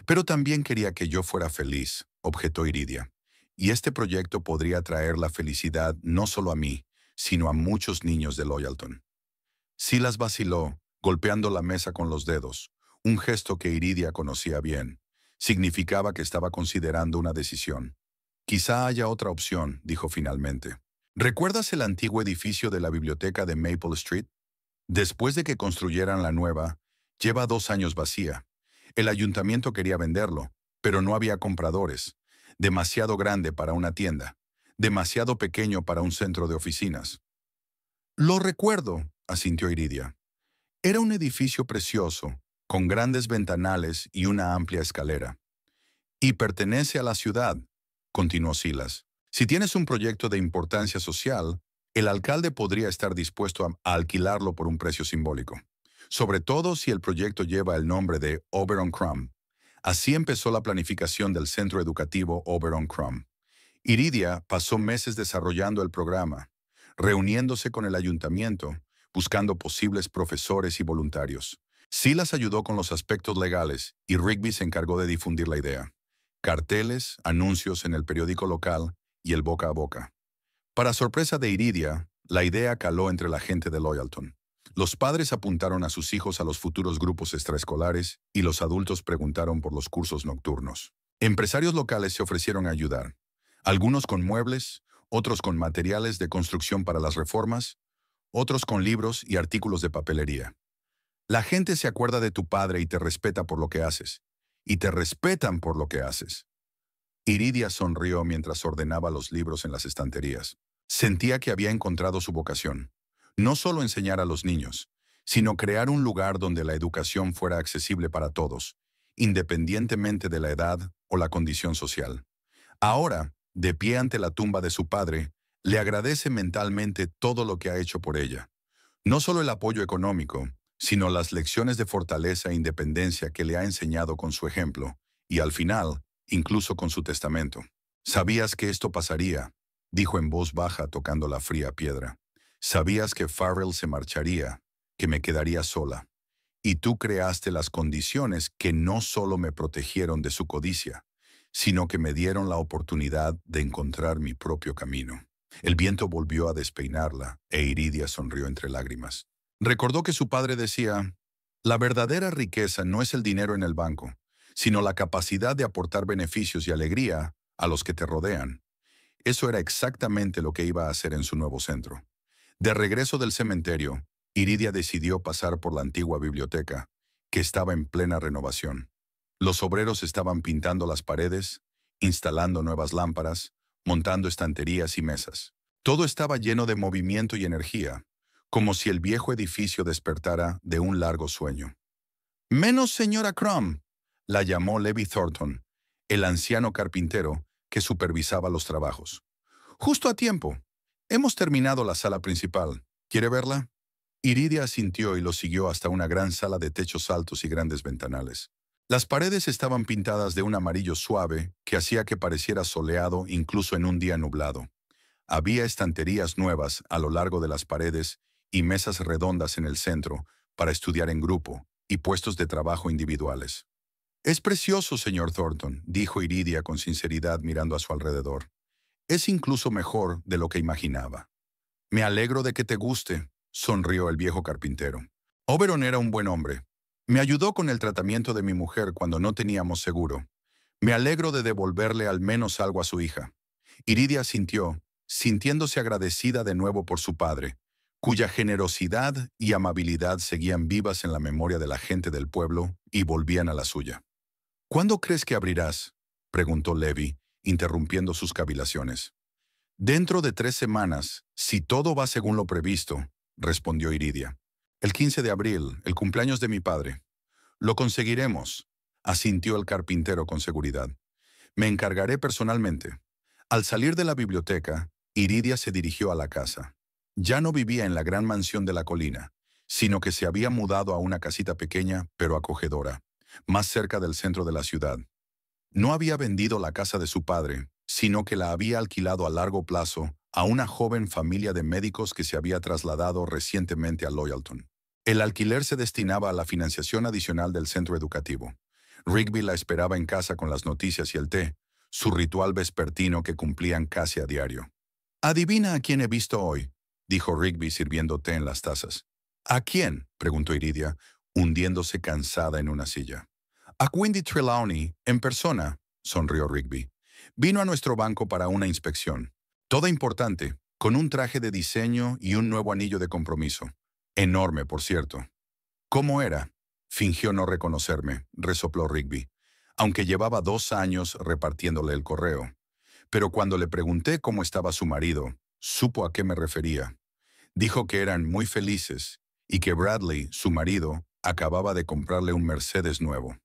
Pero también quería que yo fuera feliz, objetó Iridia. Y este proyecto podría traer la felicidad no solo a mí, sino a muchos niños de Loyalton. Silas vaciló, golpeando la mesa con los dedos, un gesto que Iridia conocía bien. Significaba que estaba considerando una decisión. Quizá haya otra opción, dijo finalmente. ¿Recuerdas el antiguo edificio de la biblioteca de Maple Street? Después de que construyeran la nueva, lleva 2 años vacía. El ayuntamiento quería venderlo, pero no había compradores. Demasiado grande para una tienda, demasiado pequeño para un centro de oficinas. Lo recuerdo, asintió Iridia. Era un edificio precioso, con grandes ventanales y una amplia escalera. Y pertenece a la ciudad, continuó Silas. Si tienes un proyecto de importancia social, el alcalde podría estar dispuesto a alquilarlo por un precio simbólico. Sobre todo si el proyecto lleva el nombre de Oberon Crumb. Así empezó la planificación del centro educativo Oberon Crumb. Iridia pasó meses desarrollando el programa, reuniéndose con el ayuntamiento, buscando posibles profesores y voluntarios. Silas ayudó con los aspectos legales y Rigby se encargó de difundir la idea. Carteles, anuncios en el periódico local y el boca a boca. Para sorpresa de Iridia, la idea caló entre la gente de Loyalton. Los padres apuntaron a sus hijos a los futuros grupos extraescolares y los adultos preguntaron por los cursos nocturnos. Empresarios locales se ofrecieron a ayudar, algunos con muebles, otros con materiales de construcción para las reformas, otros con libros y artículos de papelería. La gente se acuerda de tu padre y te respeta por lo que haces, y te respetan por lo que haces. Iridia sonrió mientras ordenaba los libros en las estanterías. Sentía que había encontrado su vocación. No solo enseñar a los niños, sino crear un lugar donde la educación fuera accesible para todos, independientemente de la edad o la condición social. Ahora, de pie ante la tumba de su padre, le agradece mentalmente todo lo que ha hecho por ella. No solo el apoyo económico, sino las lecciones de fortaleza e independencia que le ha enseñado con su ejemplo, y al final, incluso con su testamento. «Sabías que esto pasaría», dijo en voz baja tocando la fría piedra. «Sabías que Farrell se marcharía, que me quedaría sola. Y tú creaste las condiciones que no solo me protegieron de su codicia, sino que me dieron la oportunidad de encontrar mi propio camino». El viento volvió a despeinarla, e Iridia sonrió entre lágrimas. Recordó que su padre decía, «La verdadera riqueza no es el dinero en el banco, sino la capacidad de aportar beneficios y alegría a los que te rodean». Eso era exactamente lo que iba a hacer en su nuevo centro. De regreso del cementerio, Iridia decidió pasar por la antigua biblioteca, que estaba en plena renovación. Los obreros estaban pintando las paredes, instalando nuevas lámparas, montando estanterías y mesas. Todo estaba lleno de movimiento y energía, como si el viejo edificio despertara de un largo sueño. «Menos señora Crumb», la llamó Levi Thornton, el anciano carpintero que supervisaba los trabajos. «Justo a tiempo. Hemos terminado la sala principal. ¿Quiere verla?» Iridia asintió y lo siguió hasta una gran sala de techos altos y grandes ventanales. Las paredes estaban pintadas de un amarillo suave que hacía que pareciera soleado incluso en un día nublado. Había estanterías nuevas a lo largo de las paredes y mesas redondas en el centro para estudiar en grupo y puestos de trabajo individuales. «Es precioso, señor Thornton», dijo Iridia con sinceridad mirando a su alrededor. «Es incluso mejor de lo que imaginaba». «Me alegro de que te guste», sonrió el viejo carpintero. «Oberon era un buen hombre. Me ayudó con el tratamiento de mi mujer cuando no teníamos seguro. Me alegro de devolverle al menos algo a su hija». Iridia asintió, sintiéndose agradecida de nuevo por su padre, cuya generosidad y amabilidad seguían vivas en la memoria de la gente del pueblo y volvían a la suya. «¿Cuándo crees que abrirás?», preguntó Levi, interrumpiendo sus cavilaciones. «Dentro de 3 semanas, si todo va según lo previsto», respondió Iridia. «El 15 de abril, el cumpleaños de mi padre». «Lo conseguiremos», asintió el carpintero con seguridad. «Me encargaré personalmente». Al salir de la biblioteca, Iridia se dirigió a la casa. Ya no vivía en la gran mansión de la colina, sino que se había mudado a una casita pequeña pero acogedora. más cerca del centro de la ciudad. No había vendido la casa de su padre, sino que la había alquilado a largo plazo a una joven familia de médicos que se había trasladado recientemente a Loyalton. El alquiler se destinaba a la financiación adicional del centro educativo. Rigby la esperaba en casa con las noticias y el té, su ritual vespertino que cumplían casi a diario. «Adivina a quién he visto hoy», dijo Rigby sirviendo té en las tazas. «¿A quién?», preguntó Iridia, hundiéndose cansada en una silla. «A Wendy Trelawney, en persona», sonrió Rigby. «Vino a nuestro banco para una inspección. Toda importante, con un traje de diseño y un nuevo anillo de compromiso. Enorme, por cierto». «¿Cómo era?», fingió no reconocerme, resopló Rigby, aunque llevaba 2 años repartiéndole el correo. Pero cuando le pregunté cómo estaba su marido, supo a qué me refería. Dijo que eran muy felices y que Bradley, su marido, acababa de comprarle un Mercedes nuevo.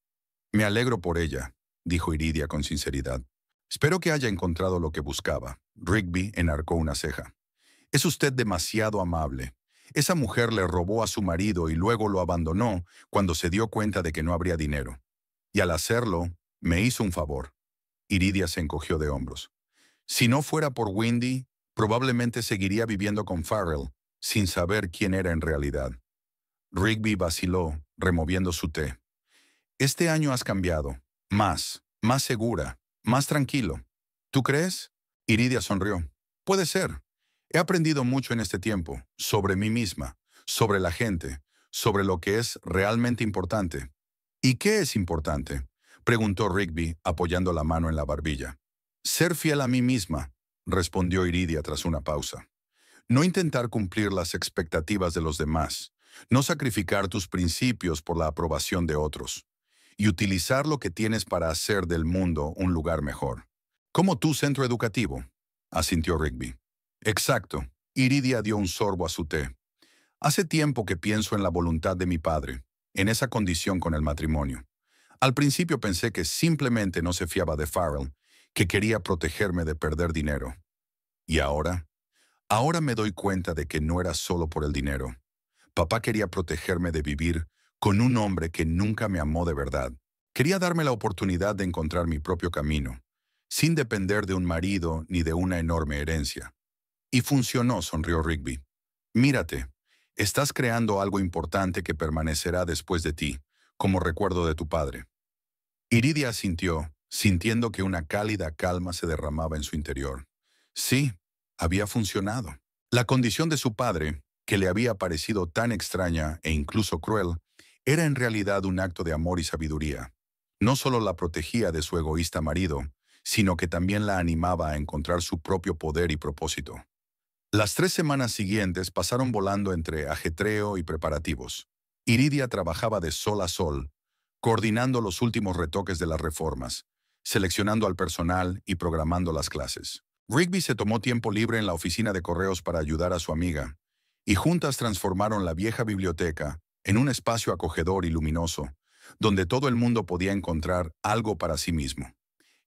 «Me alegro por ella», dijo Iridia con sinceridad. «Espero que haya encontrado lo que buscaba». Rigby enarcó una ceja. «Es usted demasiado amable. Esa mujer le robó a su marido y luego lo abandonó cuando se dio cuenta de que no habría dinero. Y al hacerlo, me hizo un favor». Iridia se encogió de hombros. «Si no fuera por Wendy, probablemente seguiría viviendo con Farrell, sin saber quién era en realidad». Rigby vaciló, removiendo su té. «Este año has cambiado. Más segura, más tranquilo. ¿Tú crees?». Iridia sonrió. «Puede ser. He aprendido mucho en este tiempo, sobre mí misma, sobre la gente, sobre lo que es realmente importante». «¿Y qué es importante?», preguntó Rigby, apoyando la mano en la barbilla. «Ser fiel a mí misma», respondió Iridia tras una pausa. «No intentar cumplir las expectativas de los demás, no sacrificar tus principios por la aprobación de otros, y utilizar lo que tienes para hacer del mundo un lugar mejor». «Como tu centro educativo», asintió Rigby. «Exacto». Iridia dio un sorbo a su té. «Hace tiempo que pienso en la voluntad de mi padre, en esa condición con el matrimonio. Al principio pensé que simplemente no se fiaba de Farrell, que quería protegerme de perder dinero. ¿Y ahora? Ahora me doy cuenta de que no era solo por el dinero. Papá quería protegerme de vivir con un hombre que nunca me amó de verdad. Quería darme la oportunidad de encontrar mi propio camino, sin depender de un marido ni de una enorme herencia. Y funcionó», sonrió Rigby. «Mírate, estás creando algo importante que permanecerá después de ti, como recuerdo de tu padre». Iridia asintió, sintiendo que una cálida calma se derramaba en su interior. Sí, había funcionado. La condición de su padre, que le había parecido tan extraña e incluso cruel, era en realidad un acto de amor y sabiduría. No solo la protegía de su egoísta marido, sino que también la animaba a encontrar su propio poder y propósito. Las 3 semanas siguientes pasaron volando entre ajetreo y preparativos. Iridia trabajaba de sol a sol, coordinando los últimos retoques de las reformas, seleccionando al personal y programando las clases. Rigby se tomó tiempo libre en la oficina de correos para ayudar a su amiga, y juntas transformaron la vieja biblioteca en un espacio acogedor y luminoso, donde todo el mundo podía encontrar algo para sí mismo.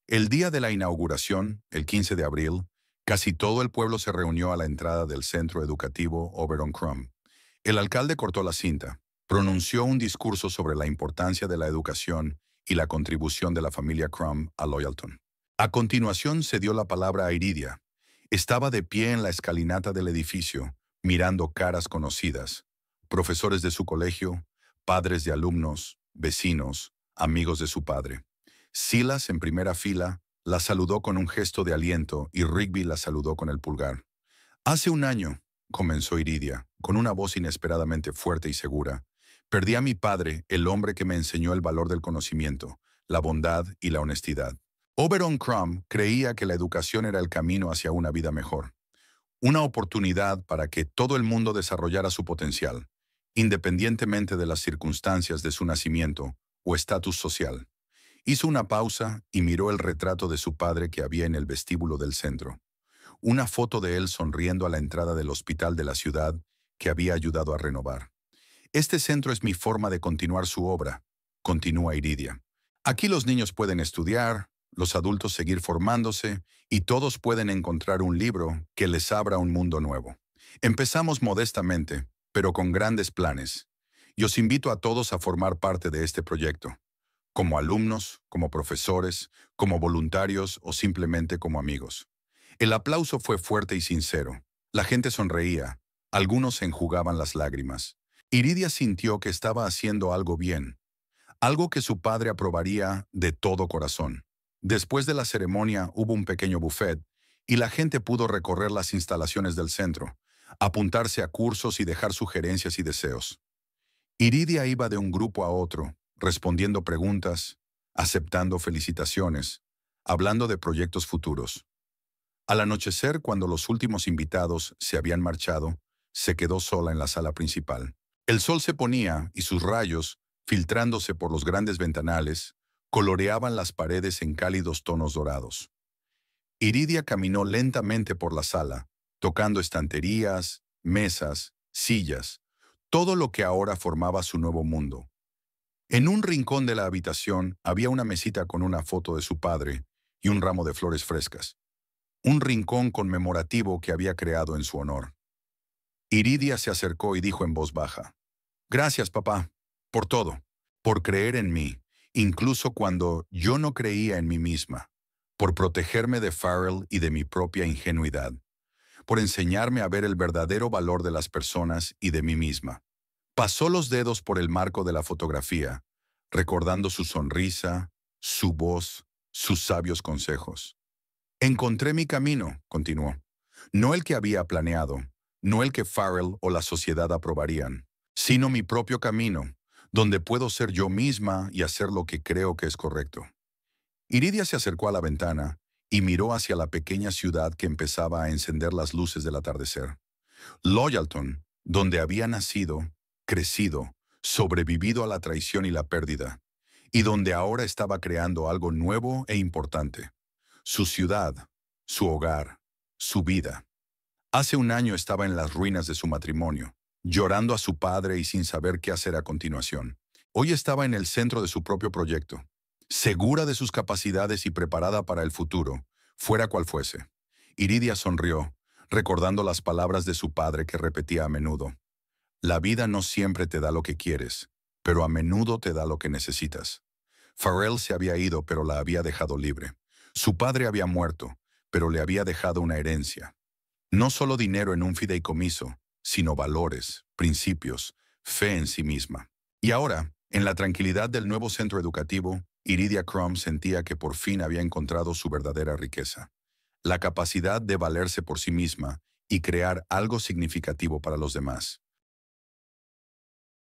El día de la inauguración, el 15 de abril, casi todo el pueblo se reunió a la entrada del centro educativo Oberon Crum. El alcalde cortó la cinta, pronunció un discurso sobre la importancia de la educación y la contribución de la familia Crum a Loyalton. A continuación se dio la palabra a Iridia. Estaba de pie en la escalinata del edificio, mirando caras conocidas, profesores de su colegio, padres de alumnos, vecinos, amigos de su padre. Silas, en primera fila, la saludó con un gesto de aliento y Rigby la saludó con el pulgar. «Hace un año», comenzó Iridia, con una voz inesperadamente fuerte y segura, «perdí a mi padre, el hombre que me enseñó el valor del conocimiento, la bondad y la honestidad. Oberon Crum creía que la educación era el camino hacia una vida mejor, una oportunidad para que todo el mundo desarrollara su potencial, independientemente de las circunstancias de su nacimiento o estatus social». Hizo una pausa y miró el retrato de su padre que había en el vestíbulo del centro. Una foto de él sonriendo a la entrada del hospital de la ciudad que había ayudado a renovar. «Este centro es mi forma de continuar su obra», continúa Iridia. «Aquí los niños pueden estudiar, los adultos seguir formándose y todos pueden encontrar un libro que les abra un mundo nuevo. Empezamos modestamente, pero con grandes planes. Y os invito a todos a formar parte de este proyecto. como alumnos, como profesores, como voluntarios o simplemente como amigos. El aplauso fue fuerte y sincero. La gente sonreía, algunos se enjugaban las lágrimas. Iridia sintió que estaba haciendo algo bien, algo que su padre aprobaría de todo corazón. Después de la ceremonia hubo un pequeño buffet y la gente pudo recorrer las instalaciones del centro, apuntarse a cursos y dejar sugerencias y deseos. Iridia iba de un grupo a otro, respondiendo preguntas, aceptando felicitaciones, hablando de proyectos futuros. Al anochecer, cuando los últimos invitados se habían marchado, se quedó sola en la sala principal. El sol se ponía y sus rayos, filtrándose por los grandes ventanales, coloreaban las paredes en cálidos tonos dorados. Iridia caminó lentamente por la sala, tocando estanterías, mesas, sillas, todo lo que ahora formaba su nuevo mundo. En un rincón de la habitación había una mesita con una foto de su padre y un ramo de flores frescas. Un rincón conmemorativo que había creado en su honor. Iridia se acercó y dijo en voz baja: «Gracias, papá, por todo, por creer en mí, incluso cuando yo no creía en mí misma, por protegerme de Farrell y de mi propia ingenuidad, por enseñarme a ver el verdadero valor de las personas y de mí misma». Pasó los dedos por el marco de la fotografía, recordando su sonrisa, su voz, sus sabios consejos. «Encontré mi camino», continuó. «No el que había planeado, no el que Farrell o la sociedad aprobarían, sino mi propio camino, donde puedo ser yo misma y hacer lo que creo que es correcto». Iridia se acercó a la ventana y miró hacia la pequeña ciudad que empezaba a encender las luces del atardecer. Loyalton, donde había nacido, crecido, sobrevivido a la traición y la pérdida, y donde ahora estaba creando algo nuevo e importante. Su ciudad, su hogar, su vida. Hace un año estaba en las ruinas de su matrimonio, llorando a su padre y sin saber qué hacer a continuación. Hoy estaba en el centro de su propio proyecto, segura de sus capacidades y preparada para el futuro, fuera cual fuese. Iridia sonrió, recordando las palabras de su padre que repetía a menudo: «La vida no siempre te da lo que quieres, pero a menudo te da lo que necesitas». Farrell se había ido, pero la había dejado libre. Su padre había muerto, pero le había dejado una herencia. No solo dinero en un fideicomiso, sino valores, principios, fe en sí misma. Y ahora, en la tranquilidad del nuevo centro educativo, Iridia Crum sentía que por fin había encontrado su verdadera riqueza: la capacidad de valerse por sí misma y crear algo significativo para los demás.